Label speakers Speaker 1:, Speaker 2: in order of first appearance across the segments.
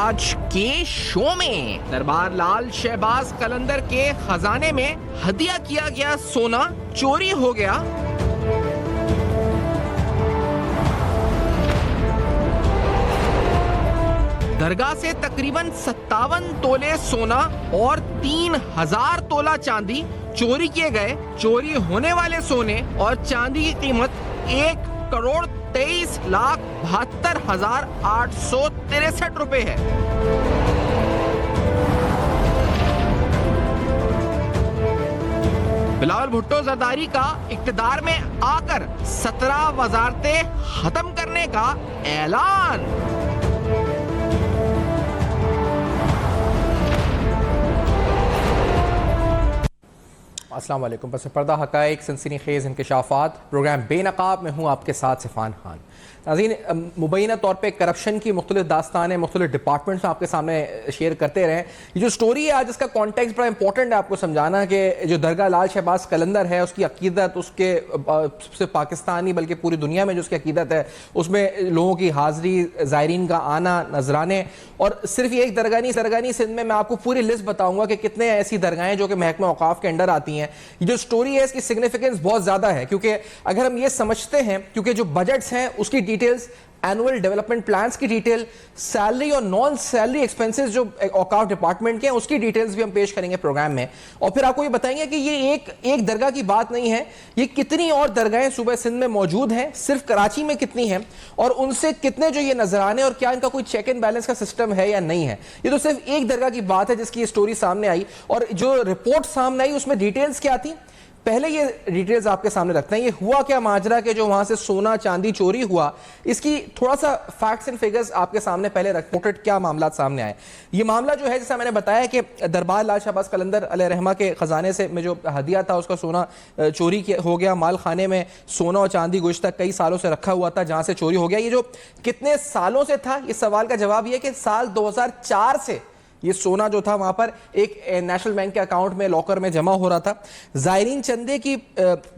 Speaker 1: آج کے شو میں دربار لال شہباز قلندر کے خزانے میں ہدیہ کیا گیا سونا چوری ہو گیا. درگاہ سے تقریباً 57 تولے سونا اور 3000 تولہ چاندی چوری کیے گئے. چوری ہونے والے سونے اور چاندی کی قیمت 1,23,72,863 روپے ہے. بلاول بھٹو زرداری کا اقتدار میں آ کر 17 وزارتیں ختم کرنے کا اعلان.
Speaker 2: السلام علیکم. پس پردہ حقائق، سنسنی خیز انکشافات، پروگرام بے نقاب میں ہوں آپ کے ساتھ سفان خان. ناظرین، مبینہ طور پہ کرپشن کی مختلف داستانیں مختلف ڈپارٹمنٹس آپ کے سامنے شیئر کرتے رہیں. یہ جو سٹوری ہے آج اس کا کانٹیکسٹ بڑا امپورٹنٹ ہے آپ کو سمجھانا کہ جو درگاہ لال شہباز قلندر ہے اس کی عقیدت، اس کے صرف پاکستانی بلکہ پوری دنیا میں جو اس کی عقیدت ہے اس میں لوگوں کی حاضری، زائرین کا آنا، نذرانے، اور صرف یہ ایک درگاہ نہیں سندھ میں آپ کو پوری لسٹ بتاؤں گا کہ کتنے ایسی درگاہیں جو کہ محکمہ اوقاف کے انڈر آتی ہیں. یہ جو سٹوری ہے اس کی سگنیفیکنس بہت زیادہ ہے کیونکہ اگر ہم یہ سمجھتے ہیں، کیونکہ جو بجٹس ہیں اس کی ڈیٹیلز، اینول ڈیولپمنٹ پلانز کی ڈیٹیل، سیلری اور نان سیلری ایکسپنسز جو اوقاف ڈپارٹمنٹ کے ہیں اس کی ڈیٹیلز بھی ہم پیش کریں گے پروگرام میں. اور پھر آپ کو یہ بتائیں گے کہ یہ ایک درگاہ کی بات نہیں ہے، یہ کتنی اور درگاہیں صوبہ سندھ میں موجود ہیں، صرف کراچی میں کتنی ہیں، اور ان سے کتنے جو یہ نذرانے اور کیا ان کا کوئی چیک اینڈ بیلنس کا سسٹم ہے یا نہیں ہے. یہ تو صرف ایک درگاہ کی بات ہے جس کی یہ سٹوری سامنے آئی، اور جو رپورٹ سامنے آئی اس میں ڈیٹیلز کیا تھی. پہلے یہ ڈیٹیلز آپ کے سامنے رکھتے ہیں. یہ ہوا کیا ماجرا کہ جو وہاں سے سونا چاندی چوری ہوا، اس کی تھوڑا سا فیکٹس اینڈ فگرز آپ کے سامنے پہلے رپورٹڈ کیا معاملات سامنے آئے. یہ معاملہ جو ہے جیسا میں نے بتایا کہ دربار لال شہباز قلندر علیہ رحمہ کے خزانے سے میں جو ہدیہ تھا اس کا سونا چوری ہو گیا. مال خانے میں سونا اور چاندی گزشتہ کئی سالوں سے رکھا ہوا تھا جہاں سے چوری ہو گیا. یہ جو کتنے سالوں سے تھا، اس سوال کا جواب یہ کہ سال 2004 سے یہ سونا جو تھا وہاں پر ایک نیشنل بینک کے اکاؤنٹ میں لاکر میں جمع ہو رہا تھا. زائرین چندے کی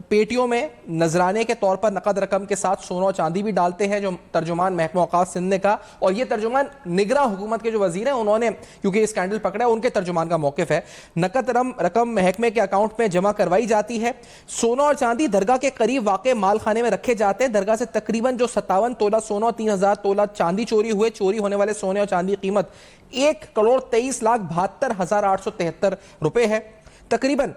Speaker 2: پیٹیوں میں نذرانے کے طور پر نقد رقم کے ساتھ سونا اور چاندی بھی ڈالتے ہیں جو ترجمان محکمہ اوقاف سندھ نے کہا. اور یہ ترجمان نگراں حکومت کے جو وزیر ہیں انہوں نے کیونکہ یہ اسکینڈل پکڑا ہے ان کے ترجمان کا موقف ہے. نقد رقم محکمے کے اکاؤنٹ میں جمع کروائی جاتی ہے. سونا اور چاندی درگاہ کے قریب واقع مال خانے میں رکھے جاتے ہیں. درگاہ سے تقریباً جو 57 تولہ سونا اور 3000 تولہ چاندی چوری ہوئے. چوری ہونے والے سونے اور چاندی کی قیمت 1,23,72,873 روپے ہے. تقریباً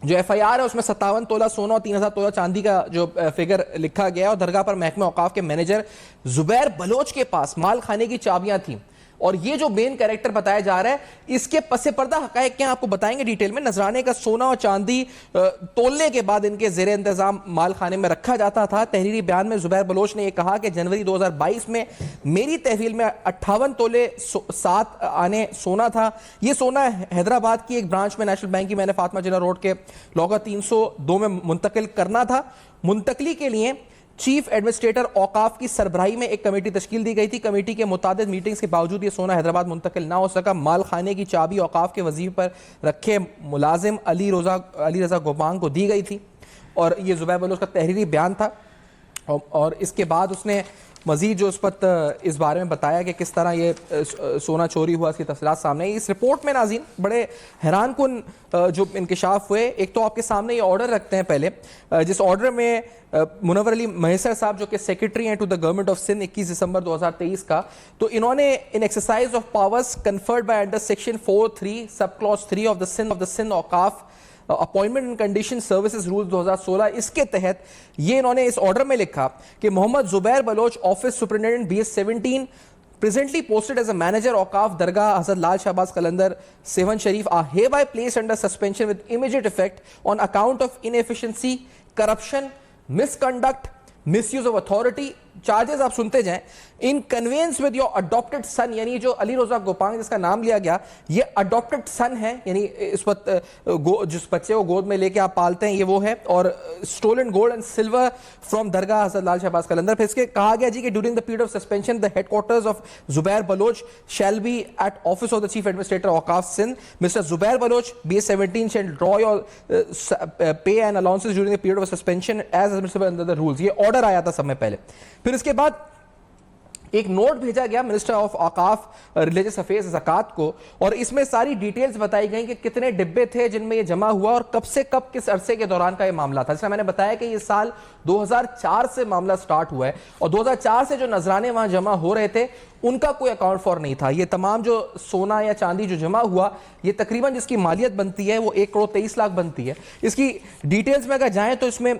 Speaker 2: جو ایف آئی آر ہے اس میں 57 تولہ سونا اور 3000 تولہ چاندی کا جو فگر لکھا گیا ہے. اور درگاہ پر محکمہ اوقاف کے مینیجر زبیر بلوچ کے پاس مال خانے کی چابیاں تھیں. اور یہ جو مین کریکٹر بتایا جا رہا ہے اس کے پس پردہ حقائق کیا آپ کو بتائیں گے ڈیٹیل میں. نذرانے کا سونا اور چاندی تولنے کے بعد ان کے زیر انتظام مال خانے میں رکھا جاتا تھا. تحریری بیان میں زبیر بلوچ نے یہ کہا کہ جنوری 2022 میں میری تحویل میں 58 تولے 7 آنے سونا تھا. یہ سونا حیدرآباد کی ایک برانچ میں نیشنل بینک کی میں نے فاطمہ جنرل روڈ کے لاکر 302 میں منتقل کرنا تھا. منتقلی کے لیے چیف ایڈمنسٹریٹر اوقاف کی سربراہی میں ایک کمیٹی تشکیل دی گئی تھی. کمیٹی کے متعدد میٹنگز کے باوجود یہ سونا حیدرآباد منتقل نہ ہو سکا. مال خانے کی چابی اوقاف کے وظیفے پر رکھے ملازم علی رضا گوپانگ کو دی گئی تھی. اور یہ زبیر بلوچ کا تحریری بیان تھا. اور اس کے بعد اس نے مزید جو اس وقت اس بارے میں بتایا کہ کس طرح یہ سونا چوری ہوا، اس کی تفصیلات سامنے آئی. اس رپورٹ میں ناظرین بڑے حیران کن جو انکشاف ہوئے. ایک تو آپ کے سامنے یہ آرڈر رکھتے ہیں پہلے، جس آرڈر میں منور علی مہیسر صاحب جو کہ سیکرٹری ہیں to the Government of Sindh 21 دسمبر 2023 کا، تو انہوں نے in exercise of powers conferred by under section 43 sub clause 3 of the Sindh Auqaf appointment and condition services rule 2016، اس کے تحت یہ انہوں نے اس آرڈر میں لکھا کہ Muhammad Zubair Baloch office superintendent BS17 presently posted as a manager اوقاف درگاہ حضرت Lal Shahbaz Qalandar Sehwan Sharif are hereby placed under suspension with immediate effect on account of inefficiency, corruption, misconduct, misuse of authority. Charges آپ سنتے جائیں. ان کنوینس ود یور اڈاپٹڈ سن، یعنی جو علی رضا گوپانگ جس کا نام لیا گیا یہ اڈاپٹڈ سن ہے، یعنی اس وقت جس بچے کو گود میں لے کے آپ پالتے ہیں یہ وہ ہے. اور stolen gold and silver from dargah حضرت لال شہباز قلندر. پھر اس کے کہا گیا جی کہ during the period of suspension the headquarters of Zubair Baloch shall be at office of the chief administrator Auqaf Sindh. Mr Zubair Baloch BS17 shall draw your pay and allowances during the period of suspension as admissible under the rules. یہ order آیا تھا سب میں پہلے. پھر اس کے بعد ایک note بھیجا گیا منسٹر آف اوقاف ریلیجس افیئرز زکوٰۃ کو, اور اس میں ساری ڈیٹیلز بتائی گئیں کہ کتنے ڈبے تھے جن میں یہ جمع ہوا اور کب سے کب کس عرصے کے دوران کا یہ معاملہ تھا. جیسے میں نے بتایا کہ یہ سال 2004 سے معاملہ سٹارٹ ہوا ہے, اور 2004 سے جو نذرانے وہاں جمع ہو رہے تھے ان کا کوئی اکاؤنٹ فار نہیں تھا. یہ تمام جو سونا یا چاندی جو جمع ہوا, یہ تقریباً جس کی مالیت بنتی ہے وہ 1,23,00,000 بنتی ہے. اس کی ڈیٹیلز میں اگر جائیں تو اس میں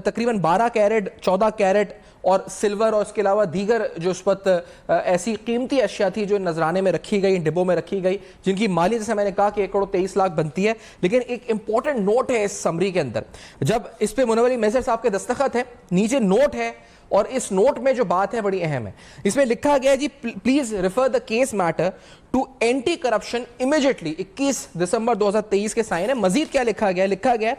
Speaker 2: تقریباً 12 کیرٹ, 14 کیرٹ اور سلور, اور اس کے علاوہ دیگر جو اس وقت ایسی قیمتی اشیاء تھی جو نذرانے میں رکھی گئی, ڈبوں میں رکھی گئی, جن کی مالیت جیسے میں نے کہا کہ 1,23,00,000 بنتی ہے. لیکن ایک امپورٹنٹ نوٹ ہے اس سمری کے اندر, جب اس پہ منور علی میسر صاحب کے دستخط ہے, نیچے نوٹ ہے, اور اس نوٹ میں جو بات ہے بڑی اہم ہے. اس میں لکھا گیا جی please refer the case matter to anti corruption immediately. 21 دسمبر 2023 کے سائن ہے. مزید کیا لکھا گیا؟ لکھا گیا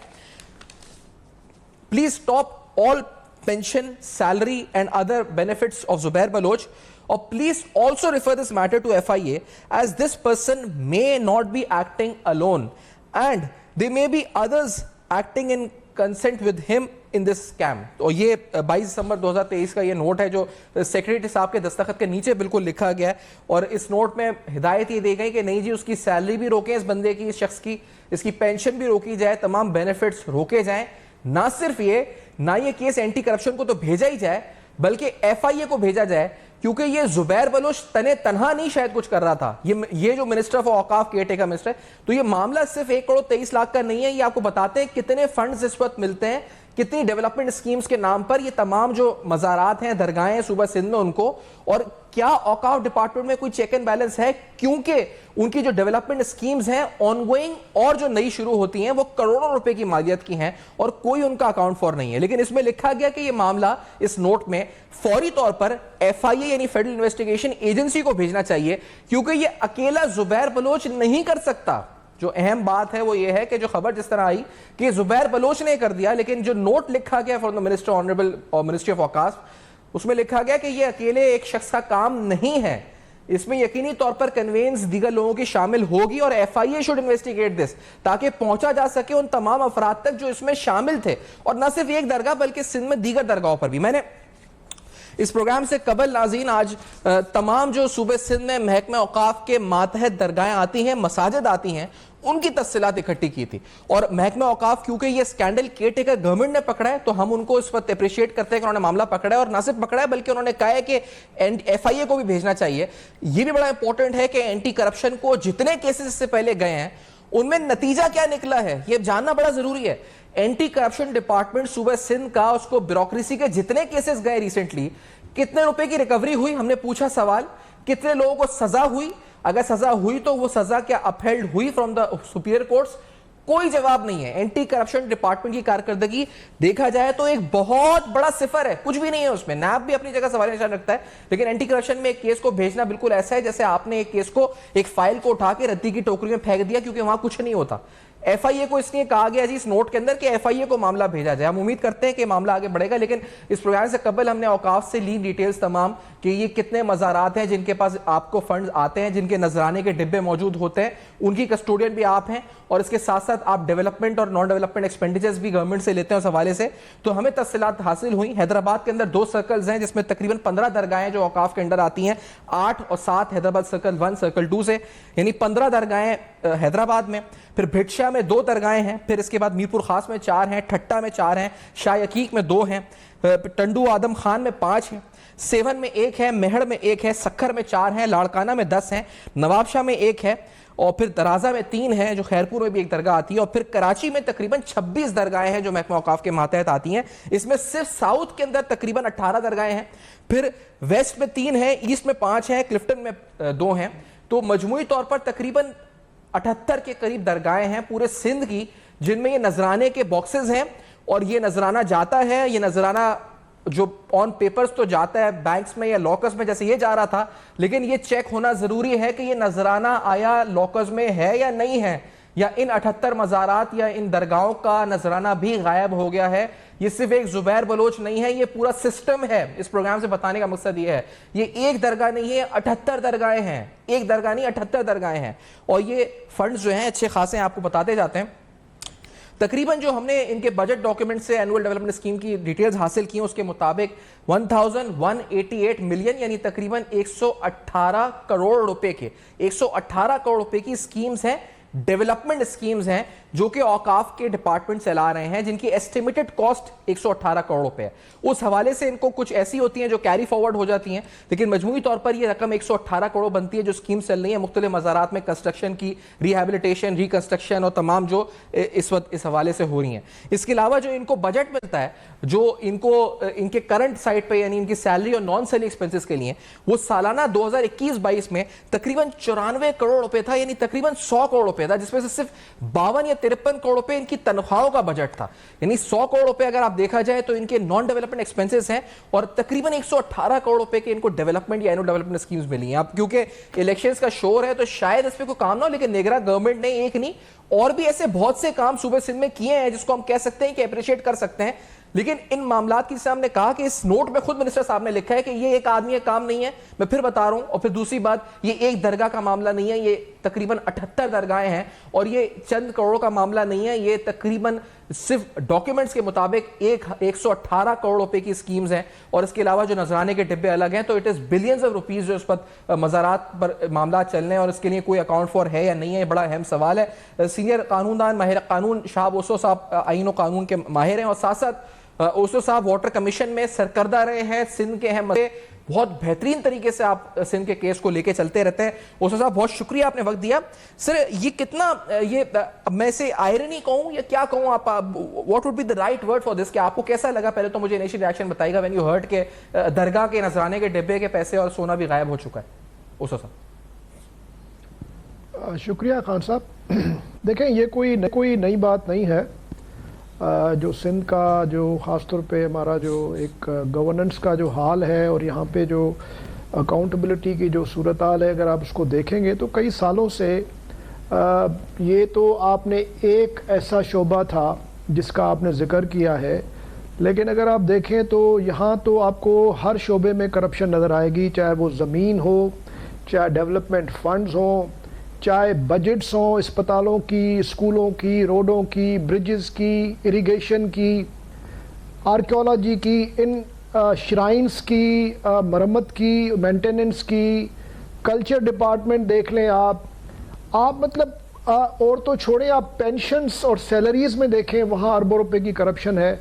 Speaker 2: please stop all pension, salary and other benefits of Zubair Baloch, or please also refer this matter to FIA as this person may not be acting alone and there may be others acting in consent with him in this scam. اور یہ 22 دسمبر 2023 کا یہ note ہے جو secretary صاحب کے دستخط کے نیچے بالکل لکھا گیا ہے, اور اس نوٹ میں ہدایت یہ دی گئی کہ نہیں جی اس کی سیلری بھی روکیں اس بندے کی, اس شخص کی, اس کی پینشن بھی روکی جائے, تمام بینیفٹس روکے جائیں. نہ صرف یہ, نہ یہ کیس اینٹی کرپشن کو تو بھیجا ہی جائے بلکہ ایف آئی اے کو بھیجا جائے, کیونکہ یہ زبیر بلوچ تنہا نہیں شاید کچھ کر رہا تھا. یہ جو منسٹر آف اوقاف کیئر ٹیکر منسٹر ہے, تو یہ معاملہ صرف 1,23,00,000 کا نہیں ہے. یہ آپ کو بتاتے ہیں کتنے فنڈز اس وقت ملتے ہیں, کتنی ڈیولپمنٹ اسکیمز کے نام پر. یہ تمام جو مزارات ہیں, درگاہیں ہیں صوبہ سندھ میں, ان کو, اور کیا اوقاف ڈپارٹمنٹ میں کوئی چیک اینڈ بیلنس ہے؟ کیونکہ ان کی جو ڈیولپمنٹ اسکیمز ہیں آن گوئنگ اور جو نئی شروع ہوتی ہیں وہ کروڑوں روپے کی مالیت کی ہیں, اور کوئی ان کا اکاؤنٹ فار نہیں ہے. لیکن اس میں لکھا گیا کہ یہ معاملہ اس نوٹ میں فوری طور پر ایف آئی اے یعنی فیڈرل انویسٹیگیشن ایجنسی کو بھیجنا چاہیے, کیونکہ یہ اکیلا زبیر بلوچ نہیں کر سکتا. جو اہم بات ہے وہ یہ ہے کہ جو خبر جس طرح آئی کہ زبیر بلوچ نے کر دیا, لیکن جو نوٹ لکھا گیا فرام دا منسٹر آنریبل اور منسٹری آف اوقاف, اس میں لکھا گیا کہ یہ اکیلے ایک شخص کا کام نہیں ہے. اس میں یقینی طور پر کنوینس دیگر لوگوں کی شامل ہوگی, اور F I A should investigate this, تاکہ پہنچا جا سکے ان تمام افراد تک جو اس میں شامل تھے, اور نہ صرف ایک درگاہ بلکہ سندھ میں دیگر درگاہوں پر بھی. میں نے اس پروگرام سے قبل ناظرین آج تمام جو صوبے سندھ میں محکمہ اوقاف کے ماتحت درگاہیں آتی ہیں, مساجد آتی ہیں, ان کی تفصیلات اکٹھی کی تھی. اور محکمہ اوقاف کیونکہ یہ اسکینڈل کیئر ٹیکر گورنمنٹ نے پکڑا ہے, تو ہم ان کو اس وقت اپریشیٹ کرتے ہیں کہ انہوں نے معاملہ پکڑا ہے, اور نہ صرف پکڑا ہے بلکہ انہوں نے کہا ہے کہ ایف آئی اے کو بھی بھیجنا چاہیے. یہ بھی بڑا امپورٹنٹ ہے کہ اینٹی کرپشن کو جتنے کیسز اس سے پہلے گئے ہیں ان میں نتیجہ کیا نکلا ہے یہ جاننا بڑا ضروری ہے. اینٹی کرپشن ڈپارٹمنٹ صوبہ سندھ کا, اس کو بیوروکریسی کے جتنے کیسز گئے ریسنٹلی, کتنے روپے کی ریکوری ہوئی, ہم نے پوچھا سوال, کتنے لوگوں کو سزا ہوئی, اگر سزا ہوئی تو وہ سزا کیا اپہیلڈ ہوئی فرام دا سپیریئر کورٹس؟ کوئی جواب نہیں ہے. اینٹی کرپشن ڈپارٹمنٹ کی کارکردگی دیکھا جائے تو ایک بہت بڑا صفر ہے, کچھ بھی نہیں ہے اس میں. نیب بھی اپنی جگہ سوال نشان رکھتا ہے, لیکن اینٹی کرپشن میں ایک کیس کو بھیجنا بالکل ایسا ہے جیسے آپ نے ایک کیس کو, ایک فائل کو اٹھا کے ردی کی ٹوکری میں پھینک دیا, کیونکہ وہاں کچھ نہیں ہوتا. ایف آئی اے کو اس لیے کہا گیا جی اس نوٹ کے اندر کہ ایف آئی اے کو معاملہ بھیجا جائے. ہم امید کرتے ہیں کہ معاملہ آگے بڑھے گا, لیکن اس پروگرام سے قبل ہم نے اوقاف سے لی ڈیٹیلز تمام کہ یہ کتنے مزارات ہیں جن کے پاس آپ کو فنڈز آتے ہیں, جن کے نذرانے کے ڈبے موجود ہوتے ہیں, ان کی کسٹوڈین بھی آپ ہیں, اور اس کے ساتھ ساتھ آپ ڈیولپمنٹ اور نان ڈیولپمنٹ ایکسپینڈیچرز بھی گورنمنٹ سے لیتے ہیں اس حوالے سے. تو ہمیں تفصیلات حاصل ہوئیں. حیدرآباد کے اندر 2 سرکلز ہیں جس میں تقریباً 15 درگاہیں جو اوقاف کے اندر آتی ہیں, 8 اور 7 حیدرآباد سرکل 1 سرکل 2 سے, یعنی 15 درگاہیں حیدرآباد میں. پھر بھٹشا میں 2 درگاہیں ہیں, پھر اس کے بعد میرپور خاص میں 4 ہیں, ٹھٹا میں 4 ہیں, شاہ یقیق میں 2 ہیں, ٹنڈو آدم خان میں 5 ہیں, سیون میں 1 ہے, مہڑ میں 1 ہے, سکھر میں 4 ہیں, لاڑکانہ میں 10 ہیں, نواب شاہ میں 1 ہے, اور پھر درازہ میں 3 ہیں جو خیرپور میں بھی ایک درگاہ آتی ہے, اور پھر کراچی میں تقریباً 26 درگاہیں ہیں جو محکمہ اوقاف کے ماتحت آتی ہیں. اس میں صرف ساؤتھ کے اندر تقریباً 18 درگاہیں ہیں, پھر ویسٹ میں 3 ہیں, ایسٹ میں 5 ہیں, کلفٹن میں 2 ہیں. تو مجموعی طور پر تقریباً 78 کے قریب درگاہیں ہیں پورے سندھ کی, جن میں یہ نذرانے کے باکسز ہیں, اور یہ نذرانہ جاتا ہے. یہ نذرانہ جو آن پیپرز تو جاتا ہے بینکس میں یا لاکرز میں جیسے یہ جا رہا تھا, لیکن یہ چیک ہونا ضروری ہے کہ یہ نذرانہ آیا لاکرز میں ہے یا نہیں ہے, یا ان 78 مزارات یا ان درگاہوں کا نذرانہ بھی غائب ہو گیا ہے. یہ صرف ایک زبیر بلوچ نہیں ہے, یہ پورا سسٹم ہے. اس پروگرام سے بتانے کا مقصد یہ ہے, یہ ایک درگاہ نہیں ہے, 78 درگاہیں ہیں. ایک درگاہ نہیں, 78 درگاہیں ہیں. اور یہ فنڈز جو ہیں اچھے خاصے ہیں, آپ کو بتاتے جاتے ہیں. تقریباً جو ہم نے ان کے بجٹ ڈاکیومنٹ سے اینول ڈیولپمنٹ اسکیم کی ڈیٹیلز حاصل کی ہیں اس کے مطابق 1188 ملین یعنی تقریباً 118 کروڑ روپے کے 118 کروڑ روپے کی اسکیمز ہیں, ڈیولپمنٹ اسکیمز ہیں جو کہ اوقاف کے ڈپارٹمنٹ چلا رہے ہیں, جن کی ایسٹیمیٹڈ کاسٹ 118 کروڑ روپے ہے. اس حوالے سے ان کو کچھ ایسی ہوتی ہیں جو کیری فارورڈ ہو جاتی ہیں, لیکن مجموعی طور پر یہ رقم 118 کروڑ بنتی ہے جو اسکیمز چل رہی ہیں مختلف مزارات میں کنسٹرکشن کی, ریہیبلیٹیشن, ریکنسٹرکشن اور تمام جو اس وقت اس حوالے سے ہو رہی ہیں. اس کے علاوہ جو ان کو بجٹ ملتا ہے جو ان کو ان کے کرنٹ سائٹ پہ یعنی ان کی سیلری اور نان سیلری ایکسپنسز کے لیے, وہ سالانہ 2021-22 میں تقریباً 94 کروڑ روپے تھا, یعنی تقریباً 100 کروڑ روپے تھا, جس میں سے صرف 52 یا 53 کروڑ روپے ان کی تنخواہوں کا بجٹ تھا. یعنی 100 کروڑ روپے اگر آپ دیکھا جائے تو ان کے نان ڈیولپمنٹ ایکسپنسز ہیں, اور تقریباً 118 کروڑ روپے کے ان کو ڈیولپمنٹ یا اینول ڈیولپمنٹ اسکیمز ملی ہیں. اب کیونکہ الیکشنز کا شور ہے تو شاید اس پہ کوئی کام نہ ہو, لیکن نگراں گورنمنٹ نے ایک نہیں اور بھی ایسے بہت سے کام صوبے سندھ میں کیے ہیں جس کو ہم کہہ سکتے ہیں کہ اپریشیٹ کر سکتے ہیں. لیکن ان معاملات کی جیسے ہم نے کہا کہ اس نوٹ میں خود منسٹر صاحب نے لکھا ہے کہ یہ ایک آدمی کا کام نہیں ہے, میں پھر بتا رہا ہوں. اور پھر دوسری بات, یہ ایک درگاہ کا معاملہ نہیں ہے, یہ تقریباً 78 درگاہیں ہیں, اور یہ چند کروڑوں کا معاملہ نہیں ہے, یہ تقریباً صرف ڈاکیومنٹس کے مطابق 118 کروڑ روپے کی اسکیمز ہیں. اور اس کے علاوہ جو نذرانے کے ڈبے الگ ہیں, تو it is billions of rupees جو اس پر مزارات پر معاملات چل رہے ہیں, اور اس کے لیے کوئی اکاؤنٹ فار ہے یا نہیں ہے, یہ بڑا اہم سوال ہے. سینئر قانون دان ماہر قانون شہاب اوسو صاحب آئین و قانون کے ماہر ہیں, اور ساتھ ساتھ اوسو صاحب واٹر کمیشن میں سرکردہ رہے ہیں, سندھ کے ہیں, بہت بہترین طریقے سے آپ سندھ کے کیس کو لے کے چلتے رہتے ہیں. اوسو صاحب بہت شکریہ آپ نے وقت دیا. سر یہ کتنا, یہ میں سے آئرنی کہوں یا کیا کہوں, آپ what would be the right word for this, کہ آپ کو کیسا لگا؟ پہلے تو مجھے انیشیل ریاکشن بتائیے گا وین یو ہرڈ کہ درگاہ کے نذرانے کے ڈبے کے پیسے اور سونا بھی غائب ہو چکا ہے. اوسو صاحب.
Speaker 3: شکریہ خان صاحب. دیکھیں یہ کوئی نئی بات نہیں ہے. جو سندھ کا جو خاص طور پہ ہمارا جو ایک گورننس کا جو حال ہے اور یہاں پہ جو اکاؤنٹیبلٹی کی جو صورتحال ہے, اگر آپ اس کو دیکھیں گے تو کئی سالوں سے یہ تو آپ نے ایک ایسا شعبہ تھا جس کا آپ نے ذکر کیا ہے, لیکن اگر آپ دیکھیں تو یہاں تو آپ کو ہر شعبے میں کرپشن نظر آئے گی, چاہے وہ زمین ہو, چاہے ڈیولپمنٹ فنڈز ہوں, چاہے بجٹس ہوں اسپتالوں کی, اسکولوں کی, روڈوں کی, برجز کی, اریگیشن کی, آرکیولوجی کی, ان شرائنز کی مرمت کی, مینٹیننس کی, کلچر ڈپارٹمنٹ دیکھ لیں آپ مطلب اور تو چھوڑیں, آپ پینشنز اور سیلریز میں دیکھیں وہاں اربوں روپے کی کرپشن ہے.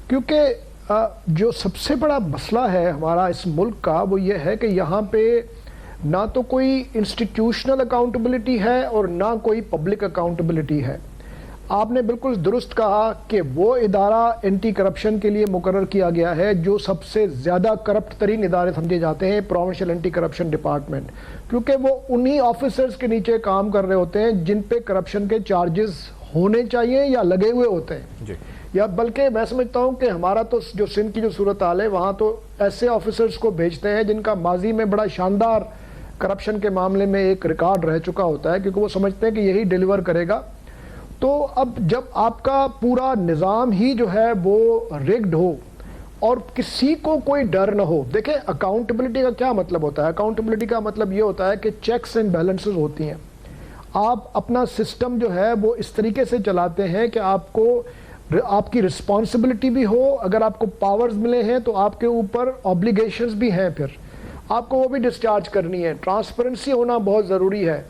Speaker 3: کیونکہ جو سب سے بڑا مسئلہ ہے ہمارا اس ملک کا وہ یہ ہے کہ یہاں پہ نہ تو کوئی انسٹیٹیوشنل اکاؤنٹیبلٹی ہے اور نہ کوئی پبلک اکاؤنٹیبلٹی ہے. آپ نے بالکل درست کہا کہ وہ ادارہ اینٹی کرپشن کے لیے مقرر کیا گیا ہے جو سب سے زیادہ کرپٹ ترین ادارے سمجھے جاتے ہیں, پروونشل اینٹی کرپشن ڈپارٹمنٹ, کیونکہ وہ انہی آفیسرز کے نیچے کام کر رہے ہوتے ہیں جن پہ کرپشن کے چارجز ہونے چاہیے یا لگے ہوئے ہوتے ہیں
Speaker 2: جی.
Speaker 3: یا بلکہ میں سمجھتا ہوں کہ ہمارا تو جو سندھ کی جو صورتحال ہے وہاں تو ایسے آفیسرز کو بھیجتے ہیں جن کا ماضی میں بڑا شاندار کرپشن کے معاملے میں ایک ریکارڈ رہ چکا ہوتا ہے, کیونکہ وہ سمجھتے ہیں کہ یہی ڈیلیور کرے گا. تو اب جب آپ کا پورا نظام ہی جو ہے وہ ریگڈ ہو اور کسی کو کوئی ڈر نہ ہو, دیکھیں اکاؤنٹیبلٹی کا کیا مطلب ہوتا ہے؟ اکاؤنٹیبلٹی کا مطلب یہ ہوتا ہے کہ چیکس اینڈ بیلنسز ہوتی ہیں. آپ اپنا سسٹم جو ہے وہ اس طریقے سے چلاتے ہیں کہ آپ کی رسپانسبلٹی بھی ہو, اگر آپ کو پاورز ملے ہیں تو آپ کے اوپر آبلیگیشنز بھی ہیں, پھر آپ کو وہ بھی ڈسچارج کرنی ہے. ٹرانسپیرنسی ہونا بہت ضروری ہے.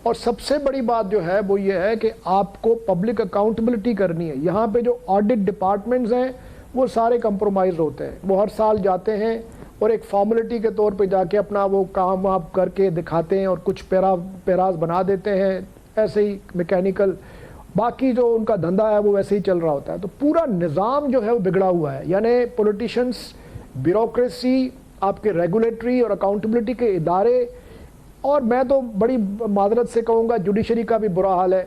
Speaker 3: اور سب سے بڑی بات جو ہے وہ یہ ہے کہ آپ کو پبلک اکاؤنٹیبلٹی کرنی ہے. یہاں پہ جو آڈٹ ڈپارٹمنٹس ہیں وہ سارے کمپرومائز ہوتے ہیں, وہ ہر سال جاتے ہیں اور ایک فارملٹی کے طور پہ جا کے اپنا وہ کام آپ کر کے دکھاتے ہیں اور کچھ پیراز بنا دیتے ہیں ایسے ہی میکینیکل, باقی جو ان کا دھندا ہے وہ ویسے ہی چل رہا ہوتا ہے. تو پورا نظام جو ہے وہ بگڑا ہوا ہے, یعنی پولیٹیشنز, بیوروکریسی, آپ کے ریگولیٹری اور اکاؤنٹیبلٹی کے ادارے, اور میں تو بڑی معذرت سے کہوں گا جوڈیشری کا بھی برا حال ہے.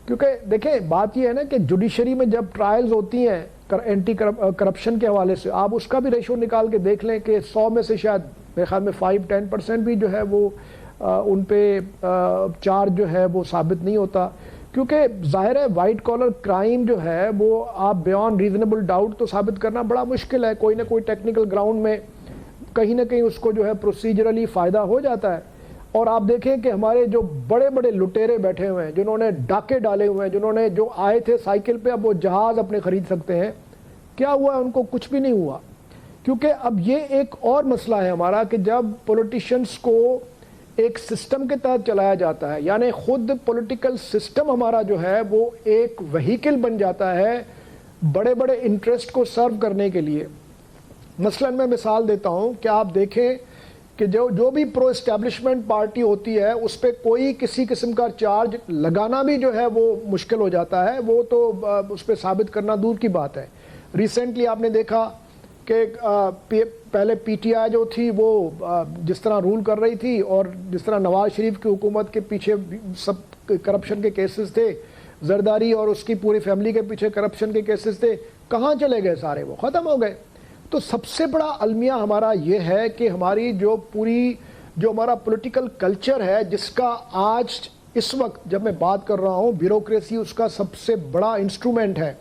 Speaker 3: کیونکہ دیکھیں بات یہ ہے نا کہ جوڈیشری میں جب ٹرائلز ہوتی ہیں اینٹی کرپشن کے حوالے سے, آپ اس کا بھی ریشو نکال کے دیکھ لیں کہ 100 میں سے شاید میرے خیال میں 5-10% بھی جو ہے وہ ان پہ چارج جو ہے وہ ثابت نہیں ہوتا. کیونکہ ظاہر ہے وائٹ کالر کرائم جو ہے وہ آپ بیانڈ ریزنیبل ڈاؤٹ تو ثابت کرنا بڑا مشکل ہے. کوئی نہ کوئی ٹیکنیکل گراؤنڈ میں کہیں نہ کہیں اس کو جو ہے پروسیجرلی فائدہ ہو جاتا ہے. اور آپ دیکھیں کہ ہمارے جو بڑے بڑے لٹیرے بیٹھے ہوئے ہیں، جنہوں نے ڈاکے ڈالے ہوئے ہیں، جنہوں نے جو آئے تھے سائیکل پہ اب وہ جہاز اپنے خرید سکتے ہیں، کیا ہوا؟ ان کو کچھ بھی نہیں ہوا. کیونکہ اب یہ ایک اور مسئلہ ہے ہمارا کہ جب پولیٹیشنز کو ایک سسٹم کے تحت چلایا جاتا ہے، یعنی خود پولیٹیکل سسٹم ہمارا جو ہے وہ ایک وہیکل بن جاتا ہے بڑے بڑے انٹرسٹ کو سرو کرنے کے لیے. مثلا میں مثال دیتا ہوں کہ آپ دیکھیں کہ جو بھی پرو اسٹیبلشمنٹ پارٹی ہوتی ہے اس پہ کوئی کسی قسم کا چارج لگانا بھی جو ہے وہ مشکل ہو جاتا ہے، وہ تو اس پہ ثابت کرنا دور کی بات ہے. ریسنٹلی آپ نے دیکھا کہ پہلے پی ٹی آئی جو تھی وہ جس طرح رول کر رہی تھی، اور جس طرح نواز شریف کی حکومت کے پیچھے سب کرپشن کے کیسز تھے، زرداری اور اس کی پوری فیملی کے پیچھے کرپشن کے کیسز تھے، کہاں چلے گئے سارے؟ وہ ختم ہو گئے. تو سب سے بڑا المیہ ہمارا یہ ہے کہ ہماری جو ہمارا پولیٹیکل کلچر ہے، جس کا آج اس وقت جب میں بات کر رہا ہوں، بیوروکریسی اس کا سب سے بڑا انسٹرومنٹ ہے.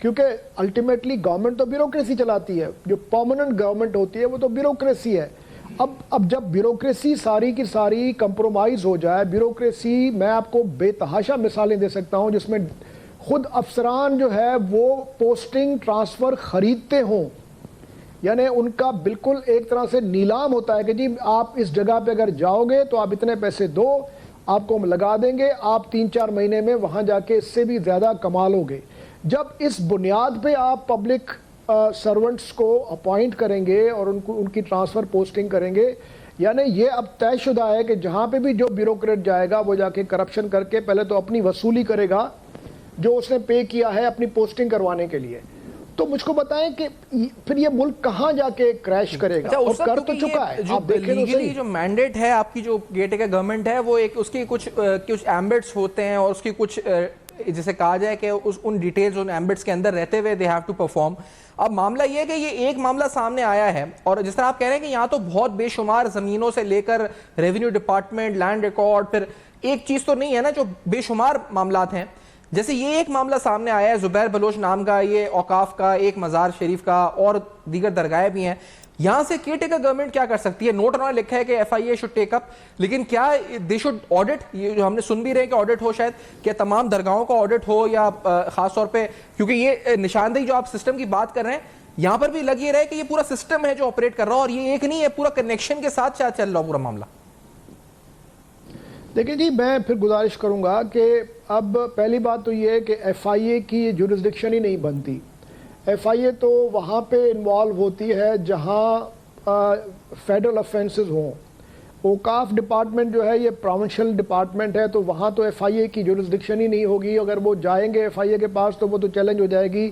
Speaker 3: کیونکہ الٹیمیٹلی گورنمنٹ تو بیوروکریسی چلاتی ہے، جو پرماننٹ گورنمنٹ ہوتی ہے وہ تو بیوروکریسی ہے. اب جب بیوروکریسی ساری کی ساری کمپرومائز ہو جائے، بیوروکریسی، میں آپ کو بے تحاشا مثالیں دے سکتا ہوں جس میں خود افسران جو ہے وہ پوسٹنگ ٹرانسفر خریدتے ہوں، یعنی ان کا بالکل ایک طرح سے نیلام ہوتا ہے کہ جی آپ اس جگہ پہ اگر جاؤ گے تو آپ اتنے پیسے دو، آپ کو ہم لگا دیں گے، آپ 3-4 مہینے میں وہاں جا کے اس سے بھی زیادہ کما لو گے. جب اس بنیاد پہ آپ پبلک سرونٹس کو اپوائنٹ کریں گے اور ان کی ٹرانسفر پوسٹنگ کریں گے، یعنی یہ اب طے شدہ ہے کہ جہاں پہ بھی جو بیوروکریٹ جائے گا وہ جا کے کرپشن کر کے پہلے تو اپنی وصولی کرے گا جو اس نے پے کیا ہے اپنی پوسٹنگ کروانے کے لیے. تو مجھ کو بتائیں کہ پھر یہ ملک کہاں جا کے کریش کرے گا؟ اور کر تو چکا ہے. آپ دیکھیں تو صحیح،
Speaker 2: جو مینڈیٹ ہے آپ کی جو گیٹ کا گورنمنٹ ہے، وہ ایک اس کی کچھ ایمبٹس ہوتے ہیں اور اس کی کچھ جسے کہا جائے کہ ان ڈیٹیلز ان ایمبٹس کے اندر رہتے ہوئے دے ہیو ٹو پرفارم. اب معاملہ یہ ہے کہ یہ ایک معاملہ سامنے آیا ہے، اور جس طرح آپ کہہ رہے ہیں کہ یہاں تو بہت بے شمار زمینوں سے لے کر ریونیو ڈپارٹمنٹ، لینڈ ریکارڈ، پھر ایک چیز تو نہیں ہے نا، جو بے شمار معاملات ہیں. جیسے یہ ایک معاملہ سامنے آیا ہے زبیر بلوچ نام کا، یہ اوقاف کا، ایک مزار شریف کا، اور دیگر درگاہیں بھی ہیں. یہاں سے کیئر ٹیکر گورنمنٹ کیا کر سکتی ہے؟ نوٹ انہوں نے لکھا ہے کہ F I A should take اپ، لیکن کیا دے شوڈ آڈٹ؟ یہ جو ہم نے سن بھی رہے ہیں کہ آڈٹ ہو، شاید کہ تمام درگاہوں کا آڈٹ ہو، یا خاص طور پہ کیونکہ یہ نشاندہی جو آپ سسٹم کی بات کر رہے ہیں یہاں پر بھی لگ یہ رہے کہ یہ پورا سسٹم ہے جو آپریٹ کر رہا ہے، اور یہ ایک نہیں ہے، پورا کنیکشن کے ساتھ چل رہا پورا معاملہ.
Speaker 3: دیکھیں جی، میں پھر گزارش کروں گا کہ اب پہلی بات تو یہ ہے کہ ایف آئی اے کی جورسڈکشن ہی نہیں بنتی. ایف آئی اے تو وہاں پہ انوالو ہوتی ہے جہاں فیڈرل افینسز ہوں. اوقاف ڈپارٹمنٹ جو ہے یہ پروونشل ڈپارٹمنٹ ہے، تو وہاں تو ایف آئی اے کی جورسڈکشن ہی نہیں ہوگی. اگر وہ جائیں گے ایف آئی اے کے پاس تو وہ تو چیلنج ہو جائے گی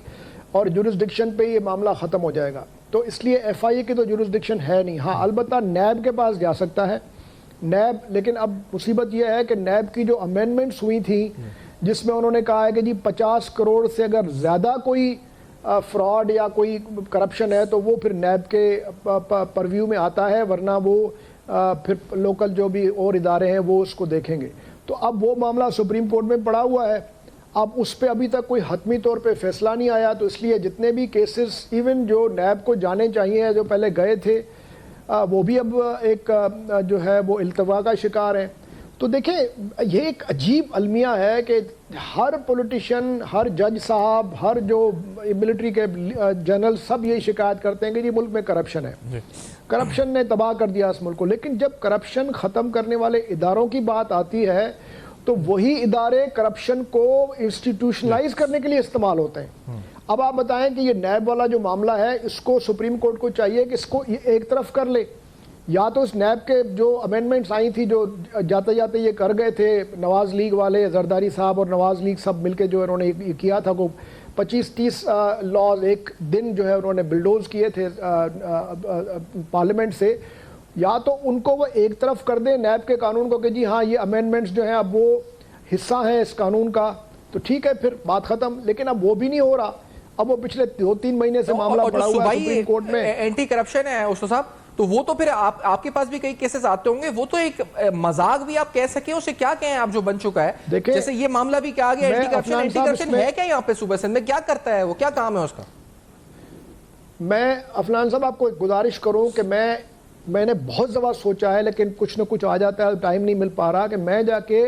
Speaker 3: اور جورسڈکشن پہ یہ معاملہ ختم ہو جائے گا. تو اس لیے ایف آئی اے کی تو جورسڈکشن ہے نہیں. ہاں البتہ نیب کے پاس جا سکتا ہے نیب، لیکن اب مصیبت یہ ہے کہ نیب کی جو امینڈمنٹس ہوئی تھیں جس میں انہوں نے کہا ہے کہ جی 50 کروڑ سے اگر زیادہ کوئی فراڈ یا کوئی کرپشن ہے تو وہ پھر نیب کے پرویو میں آتا ہے، ورنہ وہ پھر لوکل جو بھی اور ادارے ہیں وہ اس کو دیکھیں گے. تو اب وہ معاملہ سپریم کورٹ میں پڑا ہوا ہے، اب اس پہ ابھی تک کوئی حتمی طور پہ فیصلہ نہیں آیا. تو اس لیے جتنے بھی کیسز ایون جو نیب کو جانے چاہیے جو پہلے گئے تھے وہ بھی اب ایک جو ہے وہ التوا کا شکار ہے. تو دیکھیں یہ ایک عجیب المیہ ہے کہ ہر پولیٹیشین، ہر جج صاحب، ہر جو ملٹری کے جنرل سب یہ شکایت کرتے ہیں کہ یہ ملک میں کرپشن ہے، کرپشن نے تباہ کر دیا اس ملک کو. لیکن جب کرپشن ختم کرنے والے اداروں کی بات آتی ہے تو وہی ادارے کرپشن کو انسٹیٹیوشنلائز کرنے کے لیے استعمال ہوتے ہیں. اب آپ بتائیں کہ یہ نیب والا جو معاملہ ہے اس کو سپریم کورٹ کو چاہیے کہ اس کو ایک طرف کر لے، یا تو اس نیب کے جو امینڈمنٹس آئی تھی جو جاتے جاتے یہ کر گئے تھے نواز لیگ والے، زرداری صاحب اور نواز لیگ سب مل کے جو انہوں نے یہ کیا تھا، کو 25-30 لاز ایک دن جو ہے انہوں نے بلڈوز کیے تھے پارلیمنٹ سے، یا تو ان کو وہ ایک طرف کر دیں نیب کے قانون کو کہ جی ہاں یہ امینڈمنٹس جو ہیں اب وہ حصہ ہیں اس قانون کا، تو ٹھیک ہے پھر بات ختم. لیکن اب وہ بھی نہیں ہو رہا. اب وہ پچھلے 2-3 مہینے سے معاملہ پڑا ہوا ہے سپریم کورٹ میں.
Speaker 2: اینٹی کرپشن ہے استاد صاحب، تو وہ تو پھر آپ کے پاس بھی کئی کیسز آتے ہوں گے، وہ تو ایک مذاق بھی آپ کہہ سکیں، اسے کیا کہیں آپ جو بن چکا ہے. جیسے یہ معاملہ بھی کیا گیا اینٹی کرپشن ہے کیا یہاں پہ صوبہ سندھ میں، کیا کرتا ہے وہ، کیا کام ہے اس کا؟
Speaker 3: میں افنان صاحب آپ کو گزارش کروں کہ میں میں نے بہت دفعہ سوچا ہے لیکن کچھ نہ کچھ آ جاتا ہے, ٹائم نہیں مل پا رہا کہ میں جا کے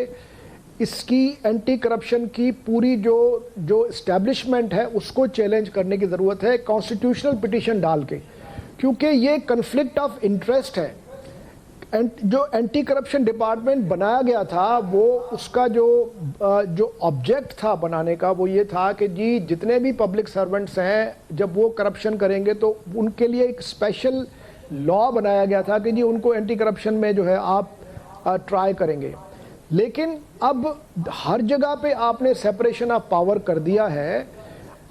Speaker 3: اس کی اینٹی کرپشن کی پوری جو اسٹیبلشمنٹ ہے اس کو چیلنج کرنے کی ضرورت ہے کانسٹیٹیوشنل پٹیشن ڈال کے, کیونکہ یہ کنفلکٹ آف انٹرسٹ ہے. جو اینٹی کرپشن ڈپارٹمنٹ بنایا گیا تھا وہ اس کا جو آبجیکٹ تھا بنانے کا وہ یہ تھا کہ جی جتنے بھی پبلک سرونٹس ہیں جب وہ کرپشن کریں گے تو ان کے لیے ایک اسپیشل لا بنایا گیا تھا کہ جی ان کو اینٹی کرپشن میں جو ہے آپ ٹرائی کریں گے. لیکن اب ہر جگہ پہ آپ نے سیپریشن آف پاور کر دیا ہے,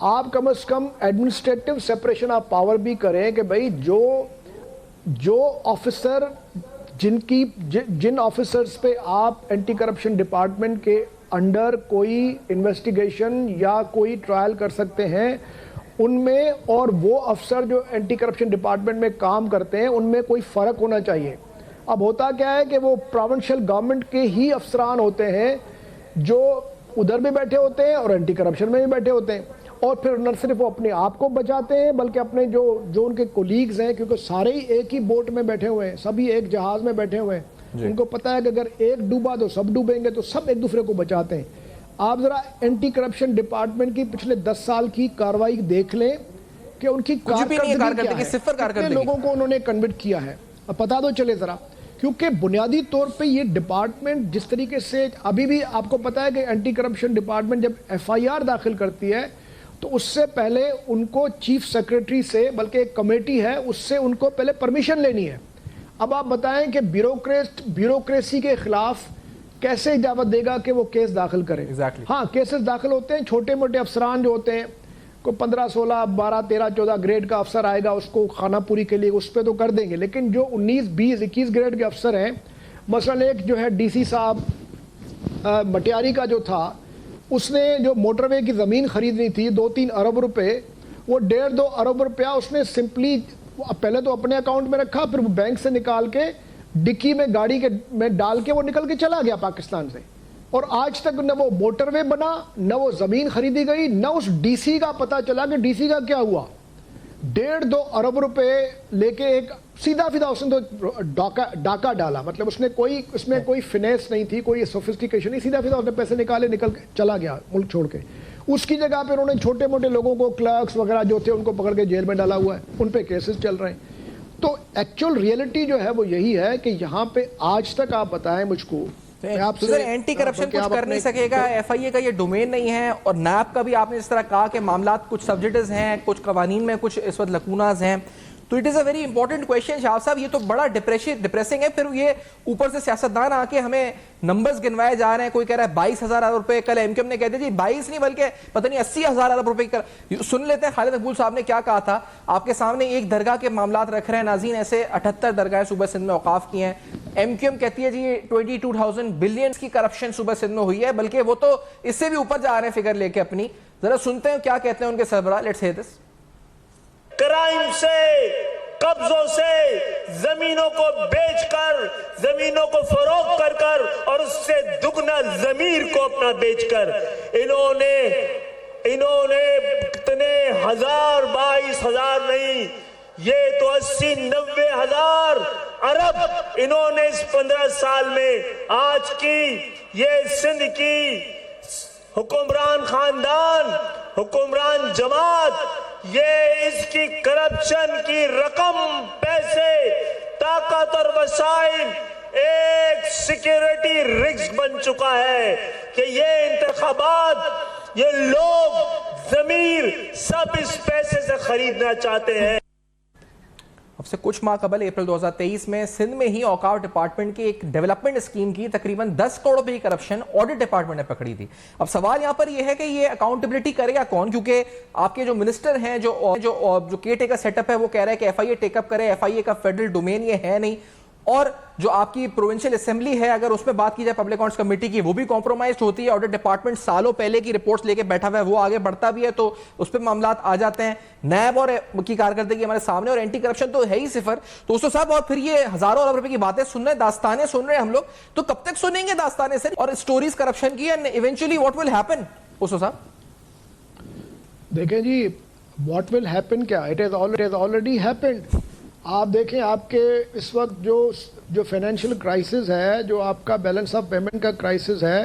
Speaker 3: آپ کم از کم ایڈمنسٹریٹو سیپریشن آف پاور بھی کریں کہ بھئی جو آفیسر جن آفیسرز پہ آپ اینٹی کرپشن ڈپارٹمنٹ کے انڈر کوئی انویسٹیگیشن یا کوئی ٹرائل کر سکتے ہیں ان میں اور وہ افسر جو اینٹی کرپشن ڈپارٹمنٹ میں کام کرتے ہیں ان میں کوئی فرق ہونا چاہیے. اب ہوتا کیا ہے کہ وہ پروونشل گورنمنٹ کے ہی افسران ہوتے ہیں جو ادھر بھی بیٹھے ہوتے ہیں اور اینٹی کرپشن میں بھی بیٹھے ہوتے ہیں, اور پھر نہ صرف وہ اپنے آپ کو بچاتے ہیں بلکہ اپنے جو ان کے کولیگز ہیں, کیونکہ سارے ہی ایک ہی بوٹ میں بیٹھے ہوئے ہیں, سبھی ایک جہاز میں بیٹھے ہوئے ہیں, ان کو پتہ ہے کہ اگر ایک ڈوبا تو سب ڈوبیں گے, تو سب ایک دوسرے کو بچاتے ہیں. آپ ذرا اینٹی کرپشن ڈپارٹمنٹ کی پچھلے 10 سال کی کارروائی دیکھ لیں کہ ان کی کارکردگی کیا ہے, کتنے لوگوں کو انہوں نے کنوکٹ کیا ہے, اب پتہ تو چلے ذرا. کیونکہ بنیادی طور پہ یہ ڈپارٹمنٹ جس طریقے سے ابھی بھی آپ کو پتہ ہے کہ اینٹی کرپشن ڈپارٹمنٹ جب FIR داخل کرتی ہے تو اس سے پہلے ان کو چیف سیکریٹری سے, بلکہ ایک کمیٹی ہے اس سے ان کو پہلے پرمیشن لینی ہے. اب آپ بتائیں کہ بیوروکریسی کے خلاف کیسے اجازت دے گا کہ وہ کیس داخل کرے. ہاں کیسز داخل ہوتے ہیں, چھوٹے موٹے افسران جو ہوتے ہیں, کوئی 15 16 12 13 14 گریڈ کا افسر آئے گا اس کو خانہ پوری کے لیے اس پہ تو کر دیں گے, لیکن جو 19 20 21 گریڈ کے افسر ہیں, مثلا ایک جو ہے DC صاحب مٹیاری کا جو تھا, اس نے جو موٹر وے کی زمین خریدنی تھی 2-3 ارب روپے, وہ 1.5-2 ارب روپیہ اس نے سمپلی پہلے تو اپنے اکاؤنٹ میں رکھا, پھر وہ بینک سے نکال کے ڈکی میں گاڑی کے میں ڈال کے وہ نکل کے چلا گیا پاکستان سے, اور آج تک نہ وہ موٹر وے بنا, نہ وہ زمین خریدی گئی, نہ اس DC کا پتہ چلا کہ DC کا کیا ہوا. 1.5-2 ارب روپے لے کے ایک سیدھا اس نے تو ڈاکہ ڈالا, مطلب اس میں کوئی فینیس نہیں تھی, کوئی سوفسٹیکیشن نہیں, سیدھا اس نے پیسے نکالے, نکل کے چلا گیا ملک چھوڑ کے. اس کی جگہ پہ انہوں نے چھوٹے موٹے لوگوں کو, کلرکس وغیرہ جو تھے ان کو پکڑ کے جیل میں ڈالا ہوا ہے, ان پہ کیسز چل رہے ہیں. تو ایکچوئل ریئلٹی جو ہے وہ یہی ہے کہ یہاں پہ آج تک آپ بتائیں مجھ کو,
Speaker 2: اینٹی کرپشن کچھ کر نہیں سکے گا, FIA کا یہ ڈومین نہیں ہے, اور نیب کا بھی آپ نے اس طرح کہا کہ معاملات کچھ سبجیکٹس ہیں, کچھ قوانین میں کچھ اس وقت لکوناز ہیں. تو it is a very important question Shah sahib, یہ تو بڑا ڈپریسنگ ہے. پھر یہ اوپر سے سیاستدان آ کے ہمیں نمبرز گنوائے جا رہے ہیں, کوئی کہہ رہا ہے 22,000 ارب روپے, کل MQM نے کہہ دیا جی 22 نہیں بلکہ پتہ نہیں 80,000 ارب روپے. سن لیتے ہیں خالد مقبول صاحب نے کیا کہا تھا. آپ کے سامنے ایک درگاہ کے معاملات رکھ رہے ہیں ناظرین, ایسے 78 درگاہیں صوبہ سندھ میں اوقاف کی ہیں. MQM کہتی ہے جی 22,000 بلین کی کرپشن صوبہ سندھ میں ہوئی ہے, بلکہ وہ تو اس سے بھی اوپر جا رہے ہیں فگر لے کے اپنی. ذرا سنتے ہیں کیا کہتے ہیں ان کے سربراہ. Let's hair this.
Speaker 4: کرائم سے, قبضوں سے, زمینوں کو بیچ کر, زمینوں کو فروخت کر کر, اور اس سے دگنا ضمیر کو اپنا بیچ کر انہوں نے کتنے ہزار, 22,000 نہیں, یہ تو 80-90 ہزار ارب انہوں نے اس 15 سال میں آج کی یہ سندھ کی حکمران خاندان, حکمران جماعت, یہ اس کی کرپشن کی رقم, پیسے, طاقت اور وسائل ایک سیکیورٹی رسک بن چکا ہے کہ یہ انتخابات, یہ لوگ, ضمیر سب اس پیسے سے خریدنا چاہتے ہیں.
Speaker 2: اب سے کچھ ماہ قبل اپریل 2023 میں سندھ میں ہی اوقاف ڈپارٹمنٹ کی ایک ڈیولپمنٹ اسکیم کی تقریباً 10 کروڑ روپے کی کرپشن آڈٹ ڈپارٹمنٹ نے پکڑی تھی. اب سوال یہاں پر یہ ہے کہ یہ اکاؤنٹیبلٹی کرے گا کون, کیونکہ آپ کے جو منسٹر ہیں, جو کیئر ٹیکر سیٹ اپ ہے, وہ کہہ رہے ہیں کہ FIA ٹیک اپ کرے, FIA کا فیڈرل ڈومین یہ ہے نہیں, اور جو آپ کی پروونشل اسمبلی ہے اگر اس میں بات کی جائے پبلک اکاؤنٹس کمیٹی کی, وہ بھی کمپرومائزڈ ہوتی ہے. آڈٹ ڈپارٹمنٹ سالوں پہلے کی رپورٹس لے کے بیٹھا ہوا ہے, وہ آگے بڑھتا بھی ہے تو اس پہ معاملات آ جاتے ہیں. نیب اور کی کارکردگی ہمارے سامنے, اور اینٹی کرپشن تو ہے ہی صفر. تو اسو صاحب, اور پھر یہ ہزاروں ارب روپے کی باتیں سن رہے ہیں, داستانیں سن رہے ہیں ہم لوگ, تو کب تک سنیں گے داستانیں سے اور اسٹوریز کرپشن کی, and eventually what will happen اسو صاحب؟
Speaker 3: دیکھیں جی, واٹ ول ہیپن کیا, اٹ ہیز آلریڈی ہیپنڈ. آپ دیکھیں آپ کے اس وقت جو فائنینشیل کرائسس ہے, جو آپ کا بیلنس آف پیمنٹ کا کرائسس ہے,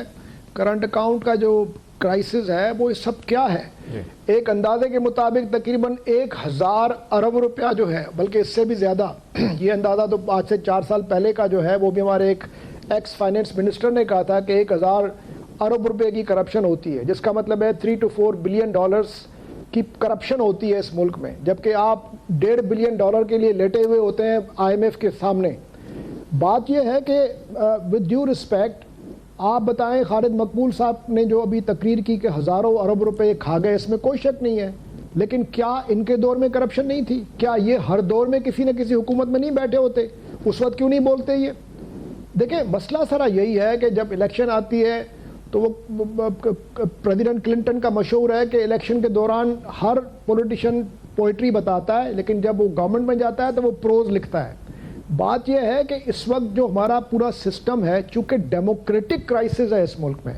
Speaker 3: کرنٹ اکاؤنٹ کا جو کرائسس ہے, وہ سب کیا ہے؟ ایک اندازے کے مطابق تقریباً 1000 ارب روپیہ جو ہے, بلکہ اس سے بھی زیادہ, یہ اندازہ تو آج سے 4 سال پہلے کا جو ہے, وہ بھی ہمارے ایک ایکس فائنینس منسٹر نے کہا تھا کہ 1000 ارب روپے کی کرپشن ہوتی ہے, جس کا مطلب ہے 3 to 4 بلین ڈالرز کی کرپشن ہوتی ہے اس ملک میں, جبکہ آپ $1.5 بلین کے لیے لیٹے ہوئے ہوتے ہیں IMF کے سامنے. بات یہ ہے کہ ود ڈیو رسپیکٹ آپ بتائیں, خالد مقبول صاحب نے جو ابھی تقریر کی کہ ہزاروں ارب روپے کھا گئے, اس میں کوئی شک نہیں ہے, لیکن کیا ان کے دور میں کرپشن نہیں تھی؟ کیا یہ ہر دور میں کسی نہ کسی حکومت میں نہیں بیٹھے ہوتے؟ اس وقت کیوں نہیں بولتے یہ؟ دیکھیں مسئلہ سارا یہی ہے کہ جب الیکشن آتی ہے تو وہ پریزیڈنٹ کلنٹن کا مشہور ہے کہ الیکشن کے دوران ہر پولیٹیشین پوئٹری بتاتا ہے, لیکن جب وہ گورنمنٹ میں جاتا ہے تو وہ پروز لکھتا ہے. بات یہ ہے کہ اس وقت جو ہمارا پورا سسٹم ہے, چونکہ ڈیموکریٹک کرائسس ہے اس ملک میں,